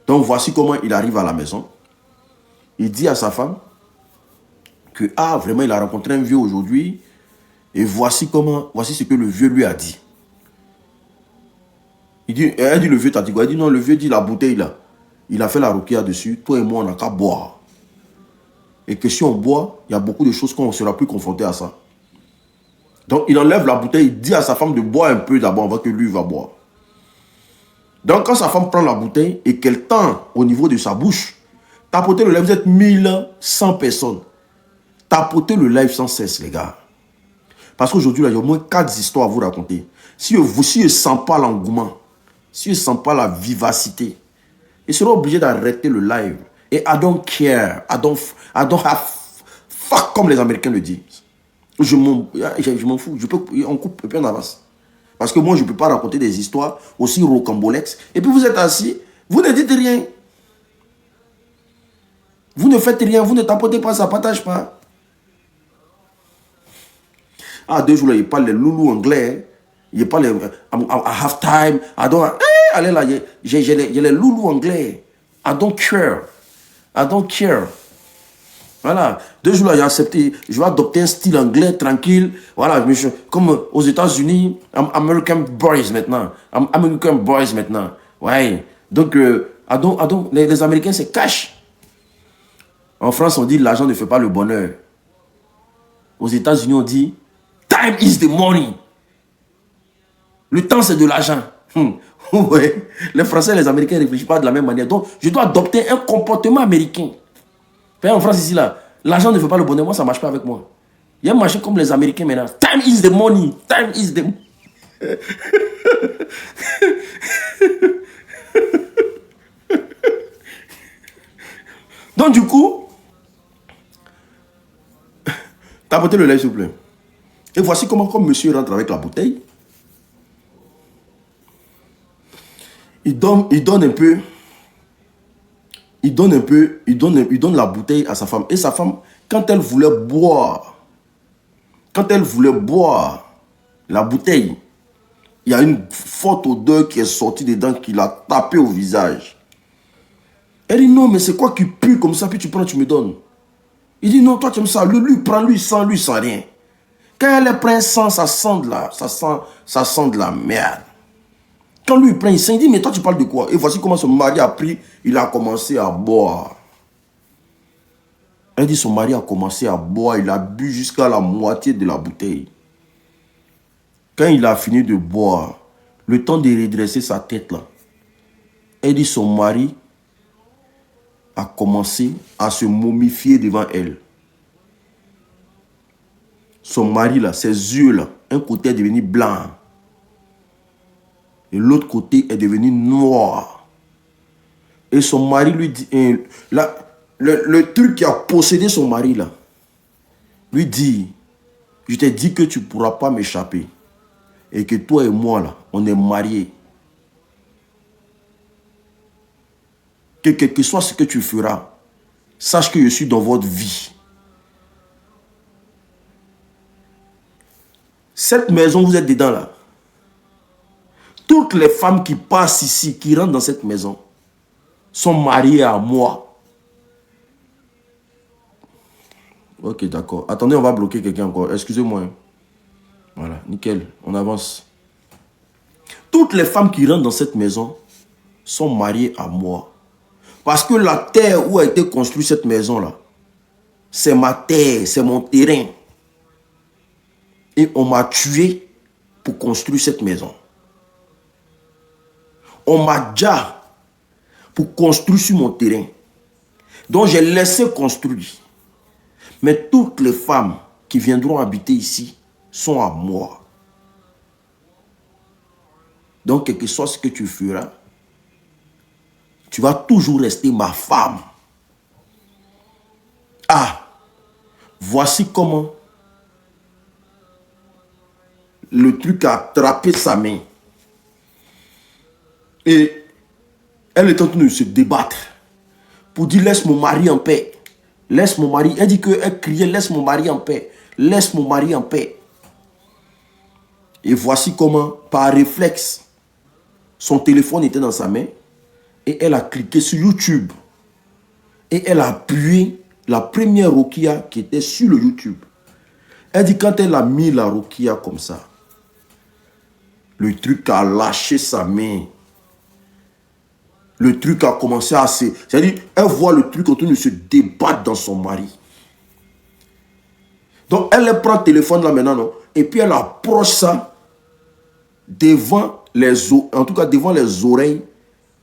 A: Donc, voici comment il arrive à la maison. Il dit à sa femme que, ah, vraiment, il a rencontré un vieux aujourd'hui. Et voici ce que le vieux lui a dit. Elle dit, le vieux t'a dit quoi? Elle dit, non, le vieux dit la bouteille là. Il a fait la rukia dessus. Toi et moi, on n'a qu'à boire. Et que si on boit, il y a beaucoup de choses qu'on ne sera plus confronté à ça. Donc, il enlève la bouteille. Il dit à sa femme de boire un peu d'abord avant que lui va boire. Donc, quand sa femme prend la bouteille et qu'elle tend au niveau de sa bouche, tapotez le live, vous êtes 1100 personnes. Tapotez le live sans cesse, les gars. Parce qu'aujourd'hui, il y a au moins 4 histoires à vous raconter. Si je ne sens pas l'engouement, si je ne sens pas la vivacité, je serai obligé d'arrêter le live. Et I don't care. I don't have fuck comme les Américains le disent. Je m'en fous. On coupe et puis on avance. Parce que moi, je ne peux pas raconter des histoires aussi rocambolesques. Et puis vous êtes assis, vous ne dites rien. Vous ne faites rien, vous ne tapotez pas, ça ne partage pas. Ah, 2 jours là, il parle les loulous anglais. Il parle I have time. Allez là, j'ai les loulous anglais. I don't care. I don't care. Voilà. 2 jours là, j'ai accepté. Je vais adopter un style anglais tranquille. Voilà. Comme aux États-Unis, American boys maintenant. American boys maintenant. Ouais. Donc, les Américains, c'est cash. En France, on dit l'argent ne fait pas le bonheur. Aux États-Unis, on dit time is the money. Le temps, c'est de l'argent. Ouais. Les Français et les Américains ne réfléchissent pas de la même manière. Donc, je dois adopter un comportement américain. En France, ici, là, l'argent ne fait pas le bonheur. Moi, ça ne marche pas avec moi. Il y a un marché comme les Américains maintenant. Time is the money. Time is the... Donc, du coup, tapotez le lait, s'il vous plaît. Et voici comment, comme monsieur rentre avec la bouteille, il donne la bouteille à sa femme. Et sa femme, quand elle voulait boire la bouteille, il y a une forte odeur qui est sortie dedans, qui l'a tapé au visage. Elle dit non, mais c'est quoi qui pue comme ça, puis tu prends, tu me donnes. Il dit non, toi tu aimes ça, lui prend, lui sent rien. Quand elle prend sang, ça sent de la merde. Quand lui prend, il sent, il dit mais toi tu parles de quoi? Et voici comment son mari a pris, il a commencé à boire. Elle dit son mari a commencé à boire, il a bu jusqu'à la moitié de la bouteille. Quand il a fini de boire, le temps de redresser sa tête là, elle dit son mari a commencé à se momifier devant elle. Son mari là, ses yeux là, un côté est devenu blanc. Et l'autre côté est devenu noir. Et son mari lui dit, le truc qui a possédé son mari là, lui dit, je t'ai dit que tu ne pourras pas m'échapper. Et que toi et moi là, on est mariés. Que quel que soit ce que tu feras, sache que je suis dans votre vie. Cette maison, vous êtes dedans là. Toutes les femmes qui passent ici, qui rentrent dans cette maison, sont mariées à moi. Ok, d'accord. Attendez, on va bloquer quelqu'un encore. Excusez-moi. Voilà, nickel. On avance. Toutes les femmes qui rentrent dans cette maison sont mariées à moi. Parce que la terre où a été construite cette maison-là, c'est ma terre, c'est mon terrain. Et on m'a tué pour construire cette maison. On m'a déjà pour construire sur mon terrain. Donc j'ai laissé construire. Mais toutes les femmes qui viendront habiter ici sont à moi. Donc quel que soit ce que tu feras, tu vas toujours rester ma femme. Ah, voici comment le truc a attrapé sa main. Et elle est en train de se débattre pour dire laisse mon mari en paix. Laisse mon mari. Elle dit qu'elle criait laisse mon mari en paix. Laisse mon mari en paix. Et voici comment, par réflexe, son téléphone était dans sa main et elle a cliqué sur YouTube. Et elle a appuyé la première Rokia qui était sur le YouTube. Elle dit quand elle a mis la Rokia comme ça, le truc a lâché sa main. Le truc a commencé à se... C'est-à-dire, elle voit le truc en train de se débattre dans son mari. Donc, elle prend le téléphone là maintenant, non? Et puis, elle approche ça devant les en tout cas devant les oreilles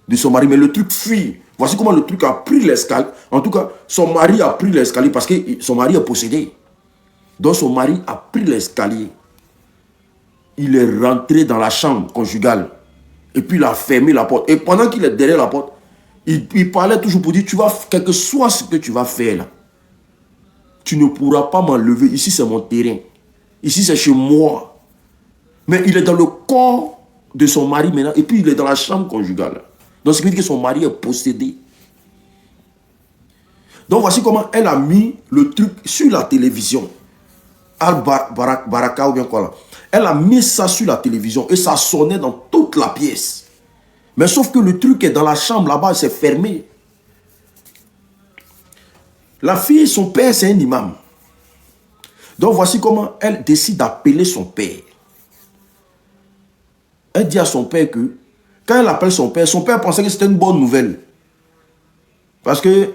A: de son mari. Mais le truc fuit. Voici comment le truc a pris l'escalier. En tout cas, son mari a pris l'escalier parce que son mari est possédé. Donc, son mari a pris l'escalier. Il est rentré dans la chambre conjugale. Et puis il a fermé la porte. Et pendant qu'il est derrière la porte, il parlait toujours pour dire, tu vas, quel que soit ce que tu vas faire là, tu ne pourras pas m'enlever. Ici c'est mon terrain. Ici c'est chez moi. Mais il est dans le corps de son mari maintenant. Et puis il est dans la chambre conjugale. Donc ce qui veut dire que son mari est possédé. Donc voici comment elle a mis le truc sur la télévision. Baraka ou bien quoi là. Elle a mis ça sur la télévision et ça sonnait dans toute la pièce. Mais sauf que le truc est dans la chambre là-bas, c'est fermé. La fille, son père, c'est un imam. Donc voici comment elle décide d'appeler son père. Elle dit à son père que, quand elle appelle son père pensait que c'était une bonne nouvelle. Parce que,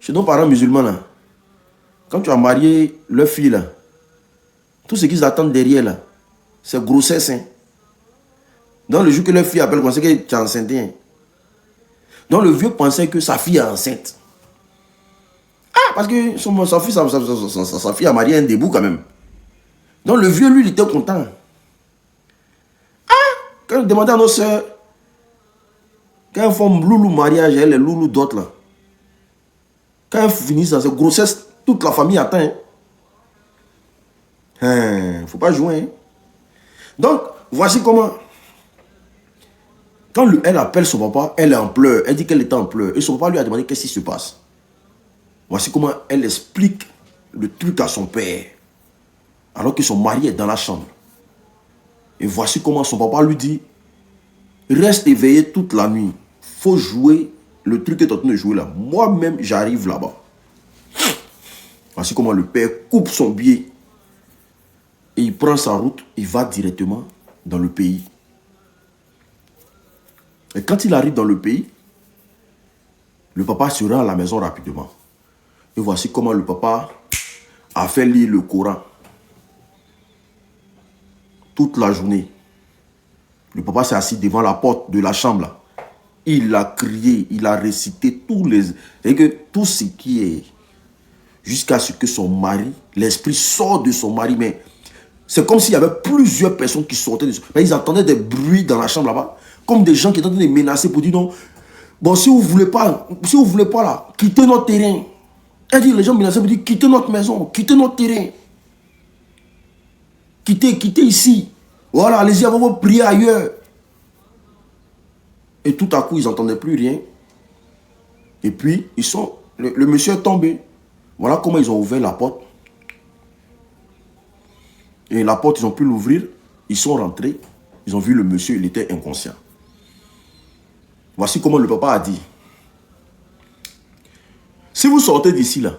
A: chez nos parents musulmans, là, quand tu as marié leur fille, là, tout ce qu'ils attendent derrière, là, c'est grossesse. Hein. Donc, le jour que leur fille appelle, on sait que tu es enceinte. Hein. Donc, le vieux pensait que sa fille est enceinte. Ah, parce que sa fille a marié un début quand même. Donc, le vieux, lui, il était content. Ah, quand il demandait à nos soeurs, quand elles font loulou mariage, les loulous d'autres, là, quand elles finissent dans cette grossesse, toute la famille attend. Hein. Il ne faut pas jouer. Hein. Donc, voici comment. Quand elle appelle son papa, elle est en pleurs. Elle dit qu'elle est en pleurs. Et son papa lui a demandé qu'est-ce qui se passe. Voici comment elle explique le truc à son père. Alors que son mari est dans la chambre. Et voici comment son papa lui dit, reste éveillé toute la nuit. Il faut jouer le truc que tu es en train de jouer là. Moi-même, j'arrive là-bas. Voici comment le père coupe son billet. Et il prend sa route, il va directement dans le pays. Et quand il arrive dans le pays, le papa se rend à la maison rapidement. Et voici comment le papa a fait lire le Coran. Toute la journée. Le papa s'est assis devant la porte de la chambre là. Il a crié, il a récité tout ce qui est jusqu'à ce que son mari, l'esprit sort de son mari, mais C'est comme s'il y avait plusieurs personnes qui sortaient. Ils entendaient des bruits dans la chambre là-bas. Comme des gens qui étaient en train de menacer pour dire non. Bon, si vous ne voulez pas là, quittez notre terrain. Elle dit, les gens menaçaient pour dire quittez notre maison, quittez notre terrain. Quittez ici. Voilà, allez-y, avant vous prier ailleurs. Et tout à coup, ils n'entendaient plus rien. Et puis, le monsieur est tombé. Voilà comment ils ont ouvert la porte. Et la porte, ils ont pu l'ouvrir. Ils sont rentrés. Ils ont vu le monsieur, il était inconscient. Voici comment le papa a dit. Si vous sortez d'ici, là,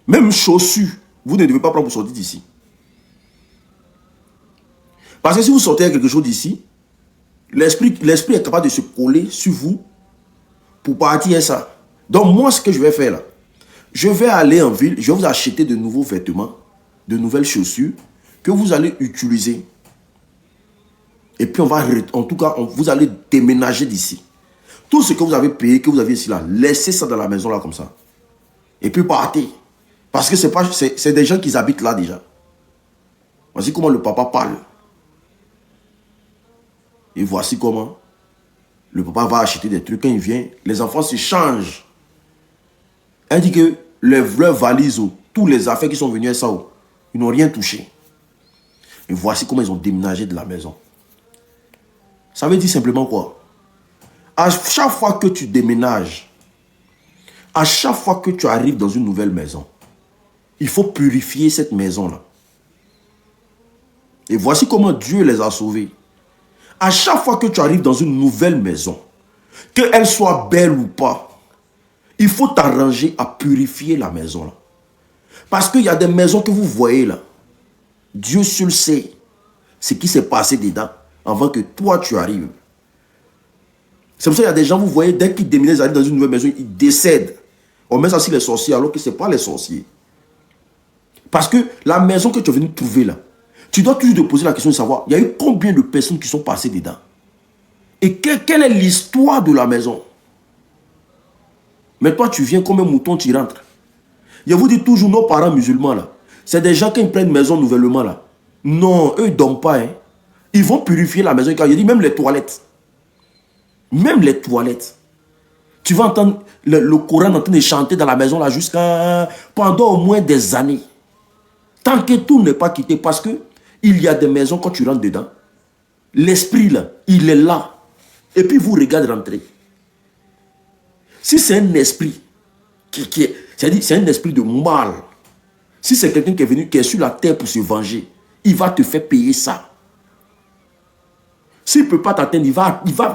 A: même chaussures, vous ne devez pas prendre pour sortir d'ici. Parce que si vous sortez quelque chose d'ici, l'esprit est capable de se coller sur vous pour partir à ça. Donc moi, ce que je vais faire là, je vais aller en ville, je vais vous acheter de nouveaux vêtements, de nouvelles chaussures que vous allez utiliser. Et puis en tout cas, vous allez déménager d'ici. Tout ce que vous avez payé, que vous avez ici là, laissez ça dans la maison là comme ça. Et puis partez. Parce que c'est des gens qui habitent là déjà. Voici comment le papa parle. Et voici comment le papa va acheter des trucs. Quand il vient, les enfants se changent. Elle dit que leurs valises, tous les affaires qui sont venues à ça, ils n'ont rien touché. Et voici comment ils ont déménagé de la maison. Ça veut dire simplement quoi? À chaque fois que tu déménages, à chaque fois que tu arrives dans une nouvelle maison, il faut purifier cette maison-là. Et voici comment Dieu les a sauvés. À chaque fois que tu arrives dans une nouvelle maison, qu'elle soit belle ou pas, il faut t'arranger à purifier la maison là. Parce qu'il y a des maisons que vous voyez là. Dieu seul sait ce qui s'est passé dedans avant que toi tu arrives. C'est pour ça qu'il y a des gens, vous voyez, dès qu'ils déménagent, ils arrivent dans une nouvelle maison, ils décèdent. On met ça sur les sorciers alors que ce n'est pas les sorciers. Parce que la maison que tu es venu trouver là, tu dois toujours te poser la question de savoir, il y a eu combien de personnes qui sont passées dedans? Et quelle est l'histoire de la maison? Mais toi, tu viens comme un mouton, tu rentres. Je vous dis toujours, nos parents musulmans là, c'est des gens qui prennent une maison nouvellement là. Non, eux, ils ne dorment pas. Hein. Ils vont purifier la maison. Quand je dis même les toilettes. Même les toilettes. Tu vas entendre le Coran en train de chanter dans la maison là jusqu'à pendant au moins des années. Tant que tout n'est pas quitté. Parce que il y a des maisons, quand tu rentres dedans, l'esprit là, il est là. Et puis vous regardez rentrer. Si c'est un esprit c'est-à-dire c'est un esprit de mal. Si c'est quelqu'un qui est venu, qui est sur la terre pour se venger, il va te faire payer ça. S'il ne peut pas t'atteindre, il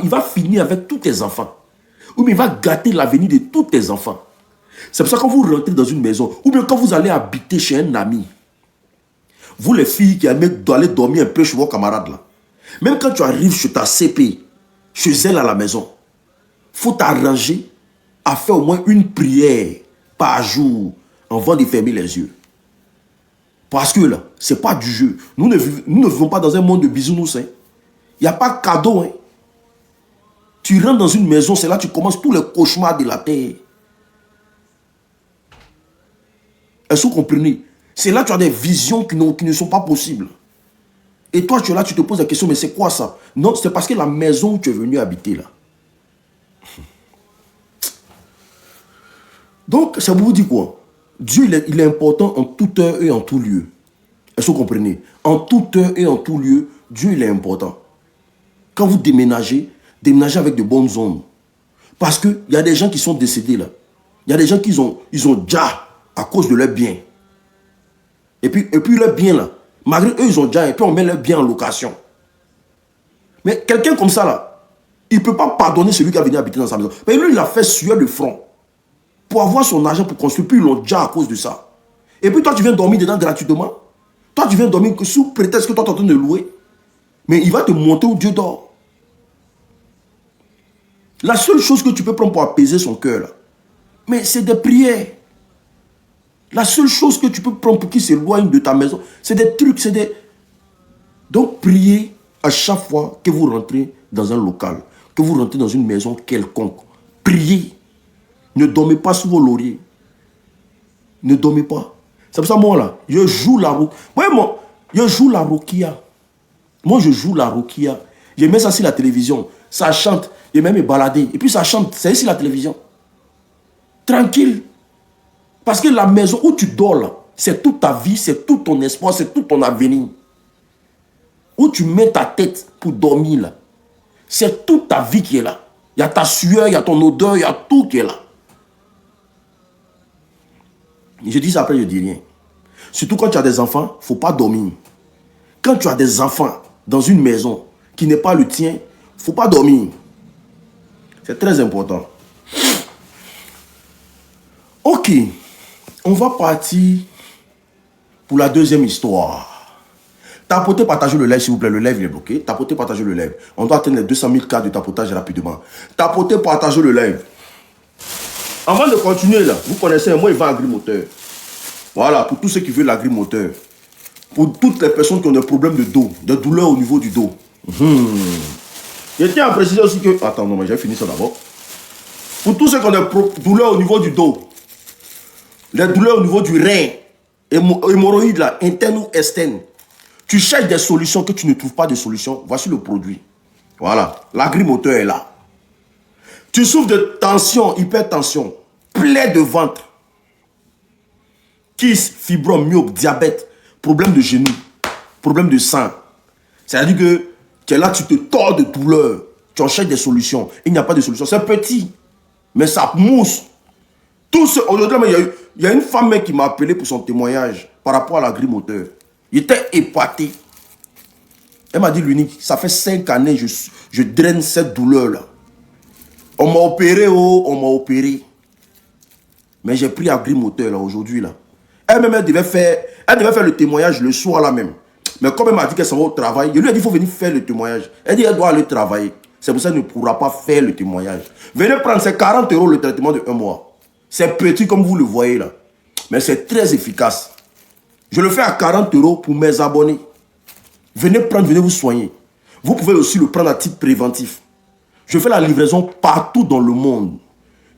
A: va finir avec tous tes enfants. Ou bien il va gâter l'avenir de tous tes enfants. C'est pour ça que quand vous rentrez dans une maison, ou bien quand vous allez habiter chez un ami, vous les filles qui aimez aller dormir un peu chez vos camarades là, même quand tu arrives chez ta CP, chez elle à la maison, il faut t'arranger à faire au moins une prière par jour avant de fermer les yeux. Parce que là, ce n'est pas du jeu. Nous ne vivons pas dans un monde de bisounours. Hein. Il n'y a pas de cadeau. Hein. Tu rentres dans une maison, c'est là que tu commences tous les cauchemars de la terre. Est-ce que vous comprenez? C'est là que tu as des visions qui ne sont pas possibles. Et toi, tu es là, tu te poses la question, mais c'est quoi ça? Non, c'est parce que la maison où tu es venu habiter là. Donc, ça vous dit quoi? Dieu, il est important en toute heure et en tout lieu. Est-ce que vous comprenez? En toute heure et en tout lieu, Dieu, il est important. Quand vous déménagez, déménagez avec de bonnes ondes. Parce qu'il y a des gens qui sont décédés là. Il y a des gens qui ont déjà à cause de leurs biens. Et puis leurs biens là, malgré eux, ils ont déjà, et puis on met leurs biens en location. Mais quelqu'un comme ça là, il ne peut pas pardonner celui qui a venu habiter dans sa maison. Mais lui, il a fait suer le front pour avoir son argent pour construire, puis ils l'ont déjà à cause de ça. Et puis toi, tu viens dormir dedans gratuitement. Toi, tu viens dormir sous prétexte que toi, tu es en train de louer. Mais il va te monter où Dieu dort. La seule chose que tu peux prendre pour apaiser son cœur, là, mais c'est des prières. La seule chose que tu peux prendre pour qu'il s'éloigne de ta maison, c'est des trucs, c'est des... Donc, priez à chaque fois que vous rentrez dans un local, que vous rentrez dans une maison quelconque. Priez. Ne dormez pas sous vos lauriers. Ne dormez pas. C'est pour ça, moi, là, je joue la roquia. Ouais, moi, je joue la roquia. Moi, je joue la roquia. Je mets ça sur la télévision. Ça chante. Je vais me balader. Et puis, ça chante. C'est sur la télévision. Tranquille. Parce que la maison où tu dors, là, c'est toute ta vie, c'est tout ton espoir, c'est tout ton avenir. Où tu mets ta tête pour dormir, là, c'est toute ta vie qui est là. Il y a ta sueur, il y a ton odeur, il y a tout qui est là. Je dis ça après, je dis rien. Surtout quand tu as des enfants, il ne faut pas dormir. Quand tu as des enfants dans une maison qui n'est pas le tien, il ne faut pas dormir. C'est très important. Ok, on va partir pour la deuxième histoire. Tapotez, partagez le live s'il vous plaît. Le live il est bloqué. Tapotez, partagez le live. On doit atteindre les 200 000 cas de tapotage rapidement. Tapotez, partagez le live. Avant de continuer là, vous connaissez, moi il vend agrimoteur. Voilà, pour tous ceux qui veulent l'agrimoteur. Pour toutes les personnes qui ont des problèmes de dos, des douleurs au niveau du dos. Je tiens à préciser aussi que... Attends, non, mais j'ai fini ça d'abord. Pour tous ceux qui ont des douleurs au niveau du dos, les douleurs au niveau du rein, hémorroïdes là, interne ou externe, tu cherches des solutions que tu ne trouves pas de solution, voici le produit. Voilà, l'agrimoteur est là. Tu souffres de tension, hypertension, plaie de ventre, kyste, fibrome, myope, diabète, problème de genou, problème de sang. C'est-à-dire que tu es là, tu te tords de douleur, tu en cherches des solutions. Il n'y a pas de solution. C'est petit, mais ça mousse. Aujourd'hui, il y a une femme qui m'a appelé pour son témoignage par rapport à l'agrimoteur. Il était épaté. Elle m'a dit, l'unique, ça fait 5 années, je draine cette douleur-là. On m'a opéré, on m'a opéré. Mais j'ai pris agrimoteur là aujourd'hui là. Elle-même, elle devait faire le témoignage le soir là même. Mais comme elle m'a dit qu'elle s'en va au travail, je lui ai dit, il faut venir faire le témoignage. Elle dit, elle doit aller travailler. C'est pour ça qu'elle ne pourra pas faire le témoignage. Venez prendre, c'est 40 € le traitement de 1 mois. C'est petit comme vous le voyez là. Mais c'est très efficace. Je le fais à 40 € pour mes abonnés. Venez prendre, venez vous soigner. Vous pouvez aussi le prendre à titre préventif. Je fais la livraison partout dans le monde.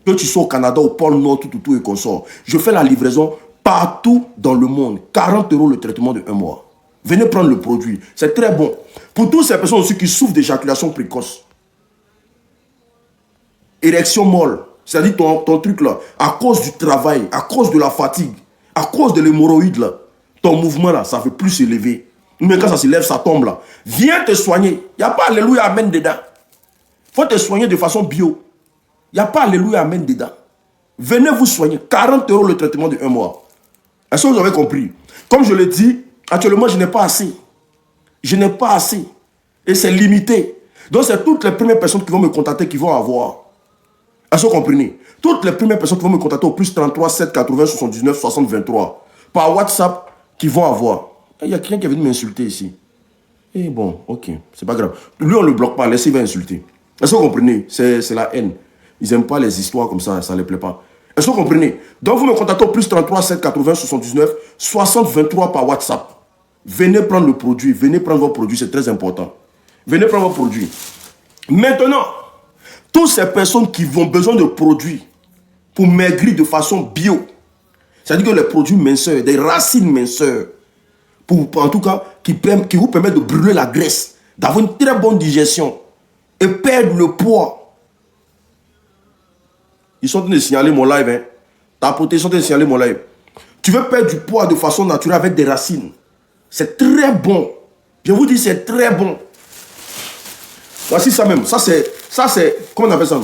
A: Que tu sois au Canada, au pôle Nord, tout et consort. Je fais la livraison partout dans le monde. 40 € le traitement de 1 mois. Venez prendre le produit. C'est très bon. Pour toutes ces personnes aussi qui souffrent d'éjaculation précoce. Érection molle. C'est-à-dire ton truc là. À cause du travail, à cause de la fatigue, à cause de l'hémorroïde là. Ton mouvement là, ça ne fait plus s'élever. Mais quand ça s'élève, ça tombe là. Viens te soigner. Il n'y a pas alléluia, amen dedans. Il faut te soigner de façon bio. Il n'y a pas alléluia, amen dedans. Venez vous soigner. 40 € le traitement de 1 mois. Est-ce que vous avez compris? Comme je l'ai dit, actuellement, je n'ai pas assez. Je n'ai pas assez. Et c'est limité. Donc, c'est toutes les premières personnes qui vont me contacter qui vont avoir. Est-ce que vous comprenez? Toutes les premières personnes qui vont me contacter au plus 33 7 80 79 60 23 par WhatsApp qui vont avoir. Il y a quelqu'un qui est venu m'insulter ici. Et bon, ok, c'est pas grave. Lui, on ne le bloque pas, laissez-le insulter. Est-ce que vous comprenez? C'est la haine. Ils n'aiment pas les histoires comme ça ne les plaît pas. Est-ce que vous comprenez? Donc, vous me contactez au plus 33 7 80 79 60 23 par WhatsApp. Venez prendre le produit, venez prendre vos produits, c'est très important. Venez prendre vos produits. Maintenant, toutes ces personnes qui ont besoin de produits pour maigrir de façon bio, c'est-à-dire que les produits minceurs, des racines minceurs, en tout cas, qui vous permettent de brûler la graisse, d'avoir une très bonne digestion et perdre le poids. Ils sont en train de signaler mon live. Hein. Tapoter, ils sont en train de signaler mon live. Tu veux perdre du poids de façon naturelle avec des racines. C'est très bon. Je vous dis, c'est très bon. Voici ça même. Ça, c'est... Comment on appelle ça?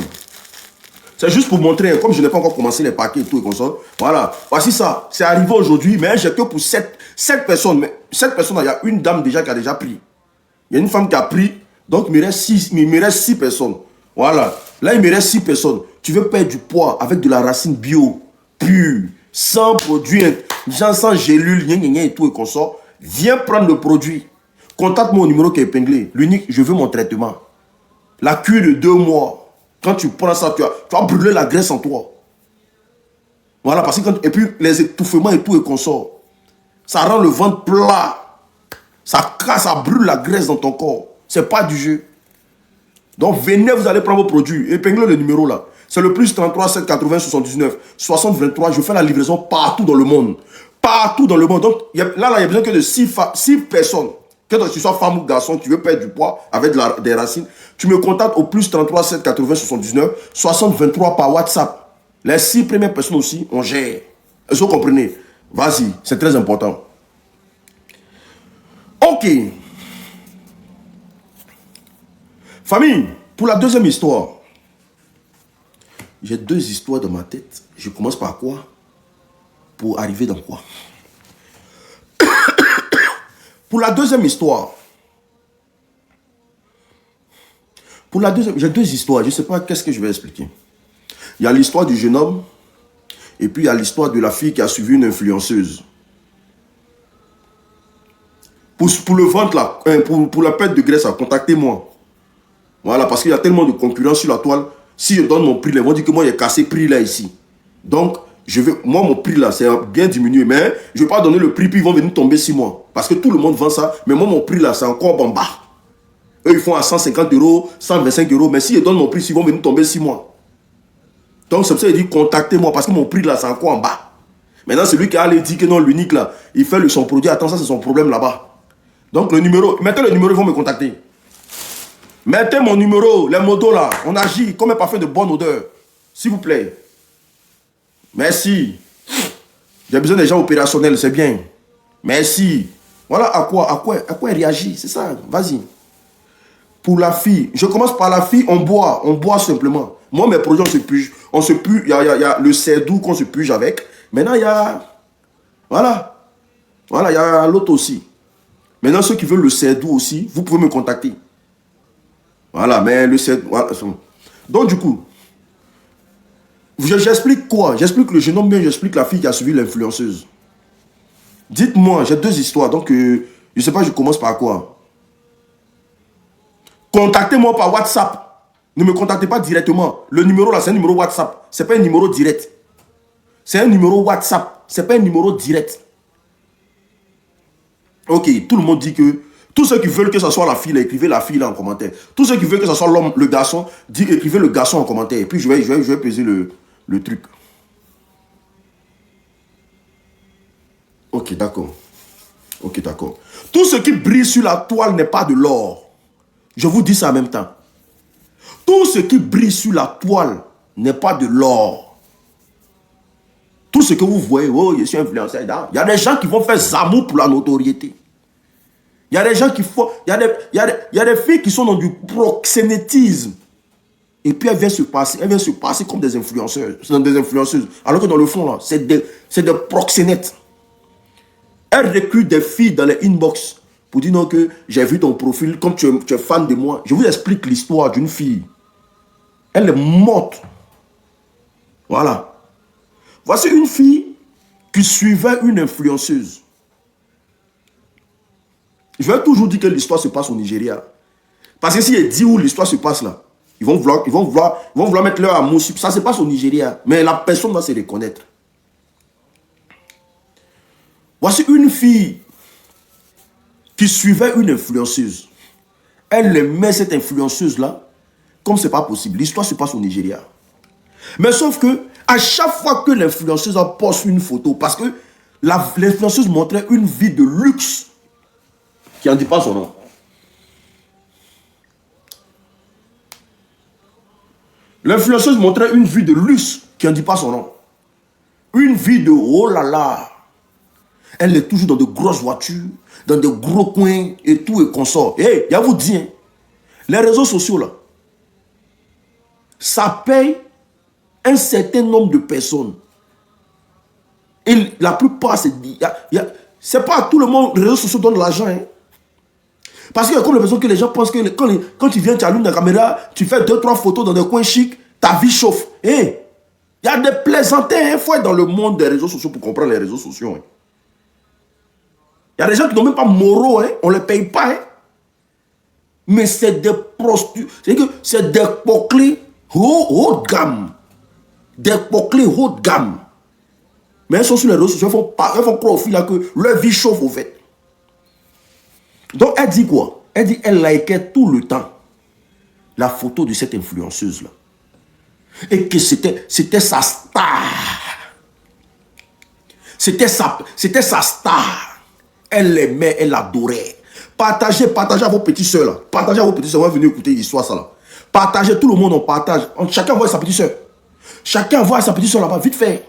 A: C'est juste pour montrer, comme je n'ai pas encore commencé les paquets et tout et comme ça. Voilà. Voici ça. C'est arrivé aujourd'hui, mais j'ai que pour 7 personnes. Mais 7 personnes, il y a une dame déjà qui a déjà pris. Il y a une femme qui a pris. Donc, il me reste 6 personnes. Voilà. Là, il me reste 6 personnes. Tu veux perdre du poids avec de la racine bio, pure, sans produit, sans gélule, et tout et comme ça. Viens prendre le produit. Contacte-moi au numéro qui est épinglé. L'unique, je veux mon traitement. La cure de 2 mois. Quand tu prends ça, tu vas brûler la graisse en toi. Voilà, parce que et puis les étouffements et tout et consort. Ça rend le ventre plat. Ça casse, ça brûle la graisse dans ton corps. C'est pas du jeu. Donc venez, vous allez prendre vos produits. Épinglez le numéro là. C'est le plus 33 7 80 79 60 23. Je fais la livraison partout dans le monde. partout dans le monde. Donc, il n'y a besoin que de 6 personnes. Que tu sois femme ou garçon, tu veux perdre du poids avec des racines, tu me contactes au plus 33 7 80 79 60 23 par WhatsApp. Les 6 premières personnes aussi, on gère. Est-ce que vous comprenez? Vas-y, c'est très important. Ok. Famille, pour la deuxième histoire, j'ai 2 histoires dans ma tête. Je commence par quoi? Pour arriver dans quoi? Pour la deuxième histoire, j'ai 2 histoires. Je ne sais pas qu'est-ce que je vais expliquer. Il y a l'histoire du jeune homme et puis il y a l'histoire de la fille qui a suivi une influenceuse. Pour le ventre là, pour la perte de graisse, contactez-moi. Voilà, parce qu'il y a tellement de concurrence sur la toile. Si je donne mon prix là, ils vont dire que moi j'ai cassé prix là ici. Donc, moi mon prix là, c'est bien diminué. Mais je ne vais pas donner le prix, puis ils vont venir tomber 6 mois. Parce que tout le monde vend ça. Mais moi mon prix là, c'est encore en bas. Eux, ils font à 150 €, 125 €. Mais si je donne mon prix, ils vont venir tomber 6 mois. Donc, c'est pour ça qu'il dit contactez-moi. Parce que mon prix là, c'est encore en bas. Maintenant, celui qui a dit que non, l'unique là, il fait son produit. Attends, ça c'est son problème là-bas. Donc, le numéro, mettez le numéro, ils vont me contacter. Mettez mon numéro, les motos là, on agit comme un parfum de bonne odeur. S'il vous plaît. Merci. J'ai besoin des gens opérationnels, c'est bien. Merci. Voilà à quoi elle réagit, c'est ça, vas-y. Pour la fille, je commence par la fille, on boit simplement. Moi, mes produits, on se puge, il y a le cédou qu'on se puge avec. Maintenant, il y a, voilà, il y a l'autre aussi. Maintenant, ceux qui veulent le cédou aussi, vous pouvez me contacter. Voilà, mais le cédou, voilà. Donc, du coup, j'explique quoi? J'explique le jeune homme, bien j'explique la fille qui a suivi l'influenceuse. Dites-moi, j'ai 2 histoires, donc je ne sais pas, je commence par quoi? Contactez-moi par WhatsApp. Ne me contactez pas directement. Le numéro là, c'est un numéro WhatsApp. Ce n'est pas un numéro direct. C'est un numéro WhatsApp. Ce n'est pas un numéro direct. Ok, tout le monde dit que... Tous ceux qui veulent que ce soit la fille, là, écrivez la fille là en commentaire. Tous ceux qui veulent que ce soit l'homme, le garçon, écrivez le garçon en commentaire. Et puis je vais peser le truc. Ok, d'accord. Ok, d'accord. Tout ce qui brille sur la toile n'est pas de l'or. Je vous dis ça en même temps. Tout ce qui brille sur la toile n'est pas de l'or. Tout ce que vous voyez, oh, je suis influenceur. Il y a des gens qui vont faire zamour pour la notoriété. Il y a des gens qui font... Il y a des filles qui sont dans du proxénétisme. Et puis elles viennent se passer comme des influenceurs. Des influenceuses. Alors que dans le fond, là, c'est des proxénètes. Elles recrutent des filles dans les inbox pour dire non que j'ai vu ton profil, comme tu es fan de moi. Je vous explique l'histoire d'une fille. Elle est morte. Voilà. Voici une fille qui suivait une influenceuse. Je vais toujours dire que l'histoire se passe au Nigeria. Parce que si elle dit où l'histoire se passe là, ils vont vouloir mettre leur amour sur ça. Se passe au Nigeria. Mais la personne va se reconnaître. Voici une fille qui suivait une influenceuse. Elle aimait cette influenceuse-là, comme c'est pas possible. L'histoire se passe au Nigeria. Mais sauf que, à chaque fois que l'influenceuse poste une photo, parce que l'influenceuse montrait une vie de luxe, qui n'en dit pas son nom. L'influenceuse montrait une vie de luxe, qui n'en dit pas son nom. Une vie de oh là là. Elle est toujours dans de grosses voitures, dans de gros coins et tout et consort. Et il y a vous dit, hein, les réseaux sociaux là, ça paye un certain nombre de personnes. Et la plupart, c'est pas à tout le monde, les réseaux sociaux donnent l'argent. Hein. Parce qu'il y a comme l'impression que les gens pensent que quand tu viens, tu allumes la caméra, tu fais 2-3 photos dans des coins chics, ta vie chauffe. Et il y a des plaisantins, il faut être dans le monde des réseaux sociaux pour comprendre les réseaux sociaux. Hein. Il y a des gens qui n'ont même pas moraux, hein, on ne les paye pas. Hein. Mais c'est des prostituées, c'est des poclés haut de gamme. Des poclés haut de gamme. Mais elles sont sur les réseaux sociaux, elles font croire au fil là que leur vie chauffe au fait. Donc elle dit quoi? Elle dit elle likait tout le temps la photo de cette influenceuse là. Et que c'était sa star. C'était sa star. Elle l'aimait, elle l'adorait. Partagez à vos petits soeurs là. Partagez à vos petits soeurs. On va venir écouter l'histoire ça là. Partagez, tout le monde on partage. Chacun voit sa petite soeur. Chacun voit sa petite soeur là-bas, vite fait.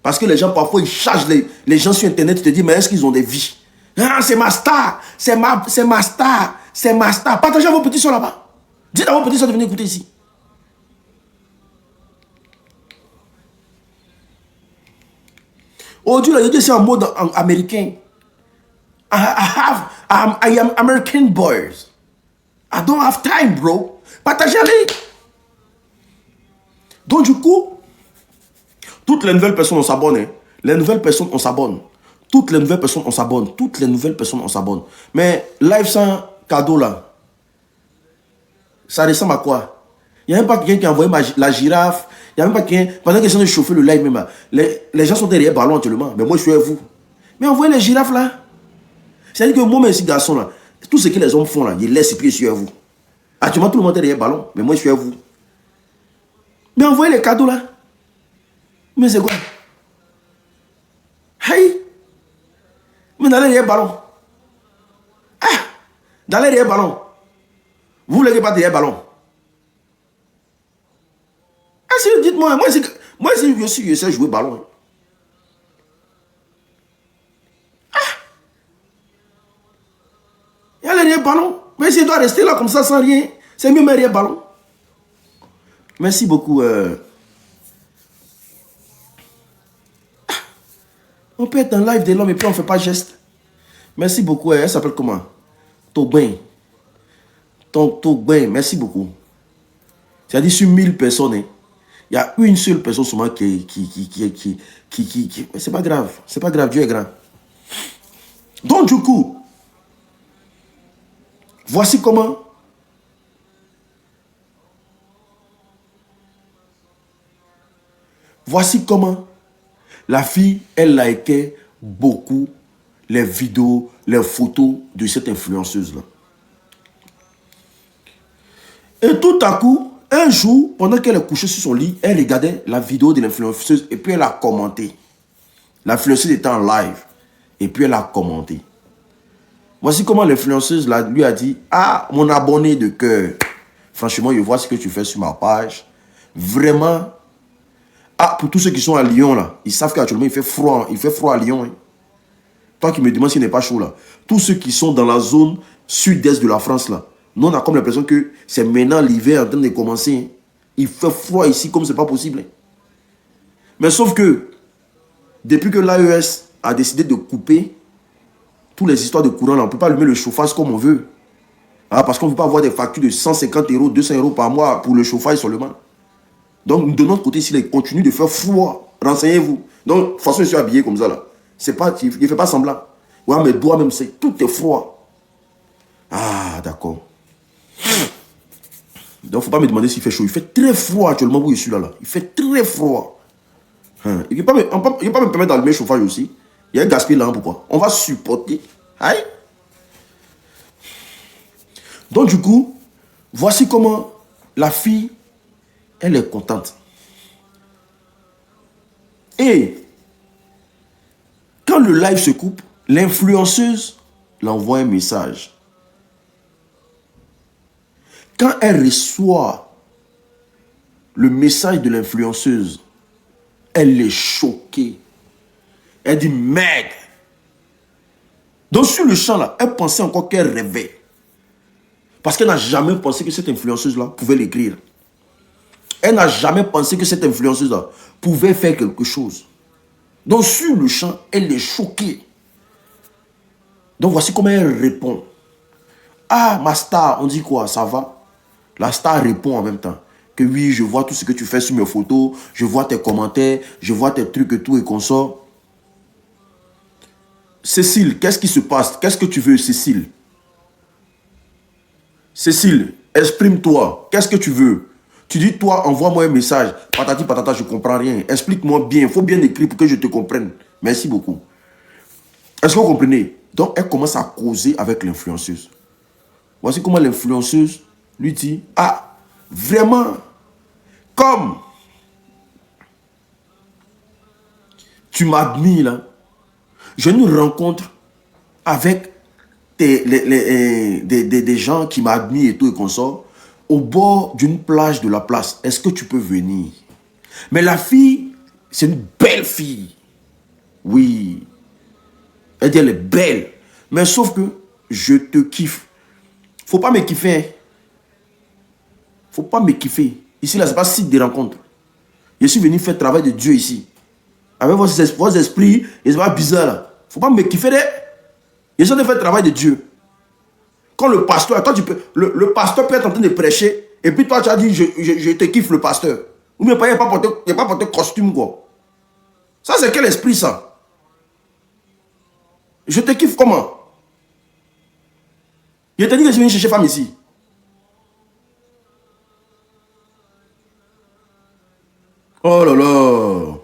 A: Parce que les gens parfois ils chargent les gens sur internet, ils te disent mais est-ce qu'ils ont des vies? Ah, c'est ma star, c'est ma star, c'est ma star. Partagez à vos petits soeurs là-bas. Dites à vos petits soeurs de venir écouter ici. Aujourd'hui, là, je dis c'est en mode américain. I am American boys. I don't have time, bro. Partagez-les. Donc, du coup, toutes les nouvelles personnes, on s'abonne. Hein. Les nouvelles personnes, on s'abonne. Toutes les nouvelles personnes, on s'abonne. Toutes les nouvelles personnes, on s'abonne. Mais live sans cadeau, là, ça ressemble à quoi? Il n'y a même pas quelqu'un qui a envoyé la girafe. Il n'y a même pas quelqu'un. Pendant qu'ils sont de chauffer le live, même, les gens sont derrière ballon actuellement. Mais moi, je suis avec vous. Mais envoyez les girafes, là. C'est-à-dire que moi, mes petits garçons, là, tout ce que les hommes font, là, ils laissent et puis je suis avec vous. Actuellement, tout le monde est derrière ballon. Mais moi, je suis avec vous. Mais envoyez les cadeaux, là. Mais c'est quoi? Hey! Mais dans les ballons. Ah! Dans les ballons. Vous ne voulez pas derrière ballon. Ah, si, dites-moi, moi, si je sais jouer ballon. Ah! Il y a les ballons. Mais s'il doit rester là comme ça sans rien, c'est mieux derrière ballon. Merci beaucoup. On peut être en live de l'homme et puis on ne fait pas geste. Merci beaucoup. Elle s'appelle comment? Tobin. Tobin, merci beaucoup. C'est-à-dire sur 1000 personnes, hein, il y a une seule personne seulement qui c'est pas grave. C'est pas grave, Dieu est grand. Donc du coup, voici comment la fille, elle likait beaucoup les vidéos, les photos de cette influenceuse-là. Et tout à coup, un jour, pendant qu'elle est couchée sur son lit, elle regardait la vidéo de l'influenceuse et puis elle a commenté. L'influenceuse était en live et puis elle a commenté. Voici comment l'influenceuse lui a dit: ah, mon abonné de cœur, franchement, je vois ce que tu fais sur ma page. Vraiment. Ah, pour tous ceux qui sont à Lyon, là, ils savent qu'actuellement, il fait froid à Lyon. Hein. Toi qui me demandes s'il n'est pas chaud, là. Tous ceux qui sont dans la zone sud-est de la France, là, nous, on a comme l'impression que c'est maintenant l'hiver en train de commencer. Hein. Il fait froid ici comme c'est pas possible. Hein. Mais sauf que, depuis que l'AES a décidé de couper toutes les histoires de courant, là, on ne peut pas allumer le chauffage comme on veut. Ah, parce qu'on ne veut pas avoir des factures de 150 €, 200 € par mois pour le chauffage seulement. Donc, de notre côté, s'il continue de faire froid, renseignez-vous. Donc, de toute façon, je suis habillé comme ça, là. C'est pas, il ne fait pas semblant. Ouais, mes doigts même, tout est froid. Ah, d'accord. Donc, il ne faut pas me demander s'il fait chaud. Il fait très froid actuellement où je suis là. Il fait très froid. Hein. Il ne peut pas me permettre d'allumer le chauffage aussi. Il y a un gaspillage là, pourquoi? On va supporter. Aïe. Donc, du coup, voici comment la fille, elle est contente. Et quand le live se coupe, l'influenceuse l'envoie un message. Quand elle reçoit le message de l'influenceuse, elle est choquée. Elle dit merde. Donc sur le champ là, elle pensait encore qu'elle rêvait. Parce qu'elle n'a jamais pensé que cette influenceuse-là pouvait l'écrire. Elle n'a jamais pensé que cette influenceuse-là pouvait faire quelque chose. Donc sur le champ, elle est choquée. Donc voici comment elle répond. Ah, ma star, on dit quoi? Ça va? La star répond en même temps. Que oui, je vois tout ce que tu fais sur mes photos. Je vois tes commentaires. Je vois tes trucs et tout et qu'on sort. Cécile, qu'est-ce qui se passe? Qu'est-ce que tu veux, Cécile? Cécile, exprime-toi. Qu'est-ce que tu veux? Tu dis, toi, envoie-moi un message. Patati patata, je ne comprends rien. Explique-moi bien. Il faut bien écrire pour que je te comprenne. Merci beaucoup. Est-ce que vous comprenez? Donc, elle commence à causer avec l'influenceuse. Voici comment l'influenceuse lui dit, ah, vraiment, comme tu m'admires là. J'ai une rencontre avec des gens qui m'admirent et tout et qu'on sort au bord d'une plage de la place. Est-ce que tu peux venir? Mais la fille, c'est une belle fille. Oui. Elle dit, elle est belle. Mais sauf que je te kiffe. Faut pas me kiffer. Hein. Faut pas me kiffer. Ici, là, c'est pas site de rencontre. Je suis venu faire le travail de Dieu ici. Avec vos esprits, et c'est pas bizarre là. Faut pas me kiffer. Je suis en train de faire le travail de Dieu. Quand le pasteur, toi, tu peux, le pasteur peut être en train de prêcher, et puis toi, tu as dit, je te kiffe le pasteur. Ou bien, il n'y a pas porté costume, quoi. Ça, c'est quel esprit, ça? Je te kiffe comment? Je te dis que je suis venu chercher femme ici. Oh là là.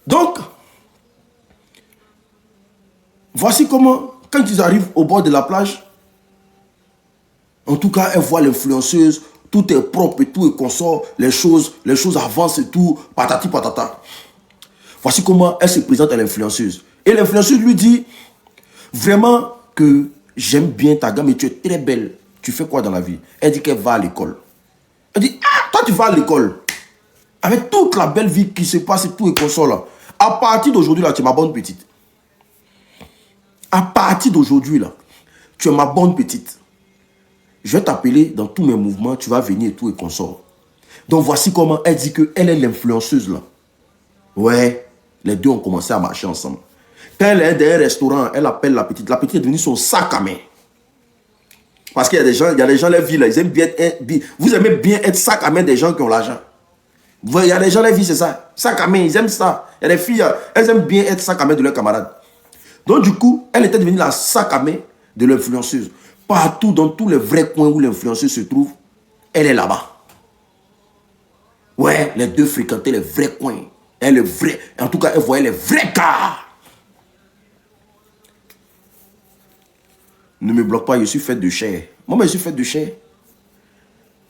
A: Donc, voici comment, quand ils arrivent au bord de la plage, en tout cas, elle voit l'influenceuse, tout est propre et tout est consort, les choses avancent et tout, patati patata. Voici comment elle se présente à l'influenceuse. Et l'influenceuse lui dit, vraiment que j'aime bien ta gamme, mais tu es très belle. Tu fais quoi dans la vie? Elle dit qu'elle va à l'école. Elle dit, ah, toi tu vas à l'école. Avec toute la belle vie qui se passe et tout et consort là. À partir d'aujourd'hui là, tu es ma bonne petite. À partir d'aujourd'hui là, tu es ma bonne petite. Je vais t'appeler dans tous mes mouvements, tu vas venir et tout et consort. Donc voici comment elle dit qu'elle est l'influenceuse là. Ouais, les deux ont commencé à marcher ensemble. Quand elle est dans un restaurant, elle appelle la petite. La petite est devenue son sac à main. Parce qu'il y a des gens, les villes, ils aiment bien vous aimez bien être sac à main des gens qui ont l'argent. Il y a des gens, les filles, c'est ça. Sac à main, ils aiment ça. Il y a des filles, elles aiment bien être sac à main de leurs camarades. Donc du coup, elle était devenue la sac à main de l'influenceuse. Partout, dans tous les vrais coins où l'influenceuse se trouve, elle est là-bas. Ouais, les deux fréquentaient les vrais coins. Elle est vraie. En tout cas, elle voyait les vrais gars. Ne me bloque pas, je suis fait de chair. Moi, je suis fait de chair.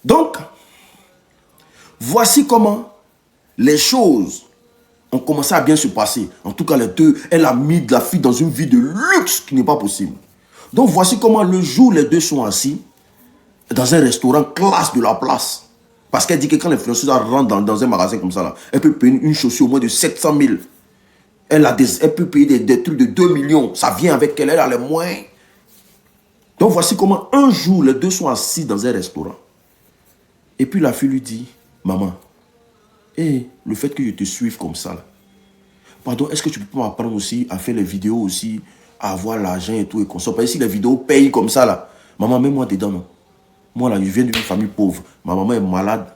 A: Donc, voici comment les choses ont commencé à bien se passer. En tout cas, les deux, elle a mis de la fille dans une vie de luxe qui n'est pas possible. Donc, voici comment le jour, les deux sont assis dans un restaurant classe de la place. Parce qu'elle dit que quand l'influenceuse rentre dans un magasin comme ça, là, elle peut payer une chaussure au moins de 700 000. Elle peut payer des trucs de 2 millions. Ça vient avec elle, elle a les moyens. Donc, voici comment un jour, les deux sont assis dans un restaurant. Et puis, la fille lui dit, maman, le fait que je te suive comme ça, là, pardon, est-ce que tu peux m'apprendre aussi à faire les vidéos aussi, à avoir l'argent et tout et comme ça? Parce que si les vidéos payent comme ça, là, maman, mets-moi dedans, non? Moi, là, je viens d'une famille pauvre. Ma maman est malade.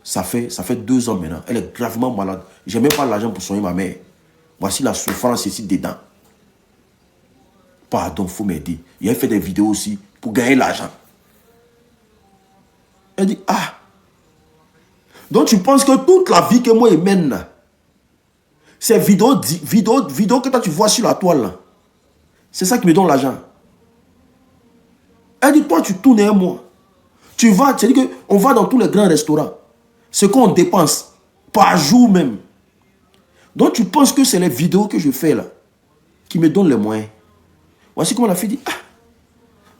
A: Ça fait 2 ans maintenant. Elle est gravement malade. Je n'ai même pas l'argent pour soigner ma mère. Voici la souffrance ici dedans. Pardon, il faut m'aider. Il a fait des vidéos aussi pour gagner l'argent. Elle dit, ah. Donc tu penses que toute la vie que moi je mène là, ces vidéos que toi tu vois sur la toile, c'est ça qui me donne l'argent. Elle dit, toi tu tournes un mois. Tu vas, c'est-à-dire qu'on va dans tous les grands restaurants. Ce qu'on dépense par jour même. Donc tu penses que c'est les vidéos que je fais là qui me donnent les moyens. Voici comment la fille dit, ah,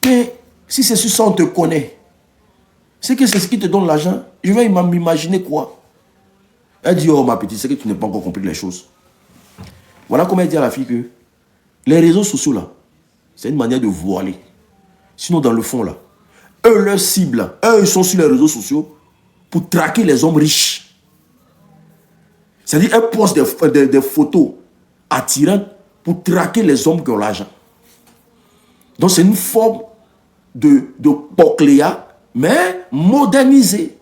A: mais si c'est sur ça on te connaît, c'est que c'est ce qui te donne l'argent, je vais m'imaginer quoi? Elle dit, oh ma petite, c'est que tu n'as pas encore compris les choses. Voilà comment elle dit à la fille que les réseaux sociaux là, c'est une manière de voiler. Sinon dans le fond là, eux leur cible, eux ils sont sur les réseaux sociaux pour traquer les hommes riches. C'est-à-dire elles postent des photos attirantes pour traquer les hommes qui ont l'argent. Donc c'est une forme de Pocléa, mais modernisée.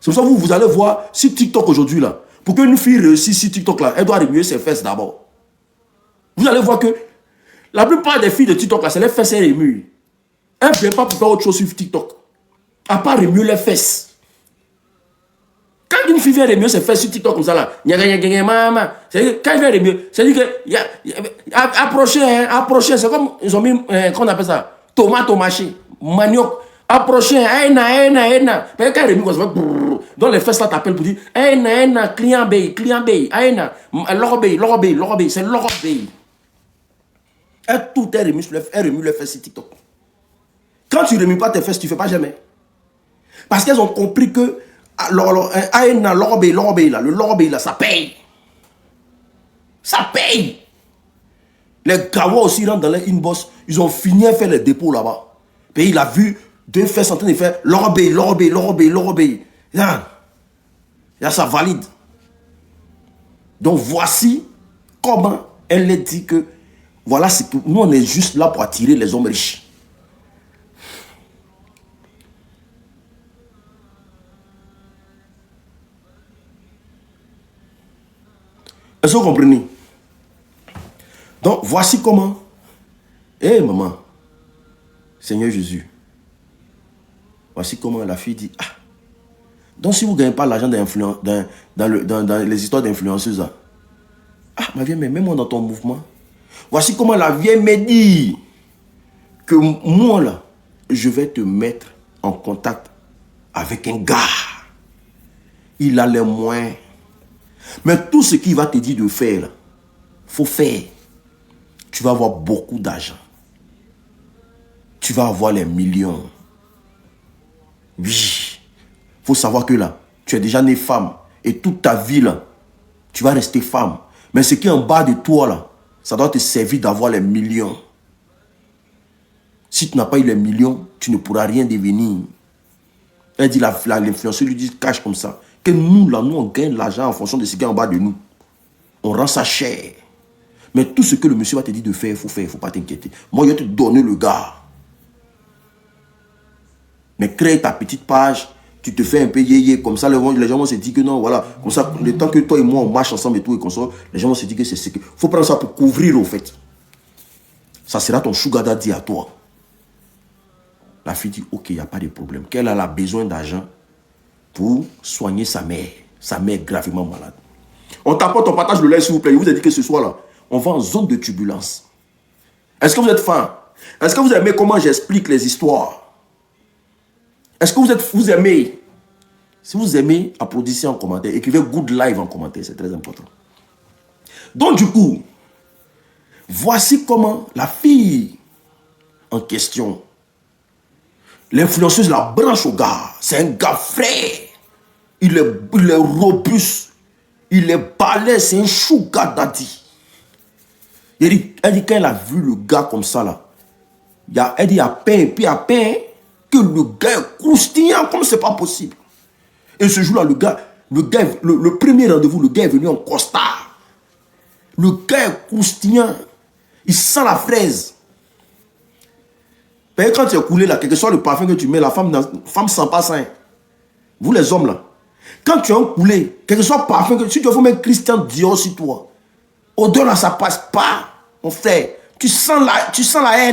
A: C'est pour ça que vous allez voir sur TikTok aujourd'hui là. Pour qu'une fille réussisse sur TikTok là, elle doit remuer ses fesses d'abord. Vous allez voir que la plupart des filles de TikTok là, c'est les fesses et les remuent. Elles ne viennent pas pour faire autre chose sur TikTok. À part remuer les fesses. Quand une fille vient remuer ses fesses sur TikTok comme ça là, c'est-à-dire quand elle vient remuer, c'est-à-dire que approchez, c'est comme ils ont mis, qu'on appelle ça, tomate au marché, manioc, approchez, parce que quand elle remue comme ça, Dans les fesses là, t'appelles pour dire, client bay, l'orobé, c'est l'orobé. Tout est remis, elle remue les fesses sur TikTok. Quand tu ne remues pas tes fesses, tu ne fais pas jamais. Parce qu'elles ont compris que le l'orobé là, ça paye. Ça paye. Les gawa aussi rentrent dans les inbox, ils ont fini à faire les dépôts là-bas. Puis il a vu 2 fesses en train de faire l'orobé. Là, ça valide. Donc voici comment elle dit que voilà, c'est que nous on est juste là pour attirer les hommes riches. Est-ce que vous comprenez? Donc voici comment. Maman, Seigneur Jésus, voici comment la fille dit, donc si vous ne gagnez pas l'argent dans les histoires d'influenceuses, ma vieille, mais mets-moi dans ton mouvement. Voici comment la vieille me dit que moi là, je vais te mettre en contact avec un gars. Il a les moyens. Mais tout ce qu'il va te dire de faire, il faut faire. Tu vas avoir beaucoup d'argent. Tu vas avoir les millions. Oui. Il faut savoir que là, tu es déjà né femme. Et toute ta vie là, tu vas rester femme. Mais ce qui est en bas de toi là, ça doit te servir d'avoir les millions. Si tu n'as pas eu les millions, tu ne pourras rien devenir. Elle dit, l'influenceuse lui dit, cache comme ça. Que nous là, nous on gagne l'argent en fonction de ce qui est en bas de nous. On rend ça cher. Mais tout ce que le monsieur va te dire de faire, il faut faire, il ne faut pas t'inquiéter. Moi, je vais te donner le gars. Mais crée ta petite page, tu te fais un peu yéyé, comme ça les gens vont se dire que non, voilà, comme ça, le temps que toi et moi on marche ensemble et tout, et comme ça, les gens vont se dire que c'est ce que. Il faut prendre ça pour couvrir au fait. Ça sera ton sugar daddy à toi. La fille dit, ok, il n'y a pas de problème. Qu'elle a besoin d'argent pour soigner sa mère. Sa mère est gravement malade. On t'apporte, on partage le lait, s'il vous plaît. Je vous ai dit que ce soir là, on va en zone de turbulence. Est-ce que vous êtes fan? Est-ce que vous aimez comment j'explique les histoires? Est-ce que vous aimez? Si vous aimez, applaudissez en commentaire. Écrivez good live en commentaire, c'est très important. Donc du coup, voici comment la fille en question, l'influenceuse la branche au gars. C'est un gars frais. Il est robuste. Il est balèze. C'est un sugar daddy. Elle dit quand elle a vu le gars comme ça là, elle dit à peine, puis à peine que le gars est croustillant comme c'est pas possible. Et ce jour-là, le premier rendez-vous, le gars est venu en costard. Le gars est croustillant. Il sent la fraise. Mais quand tu es coulé là, quel que soit le parfum que tu mets, la femme sent pas ça. Hein. Vous les hommes là, quand tu es un coulé, quel que soit le parfum que si tu veux mettre Christian Dior sur toi, odeur là ça passe pas, mon frère. Tu sens la haine.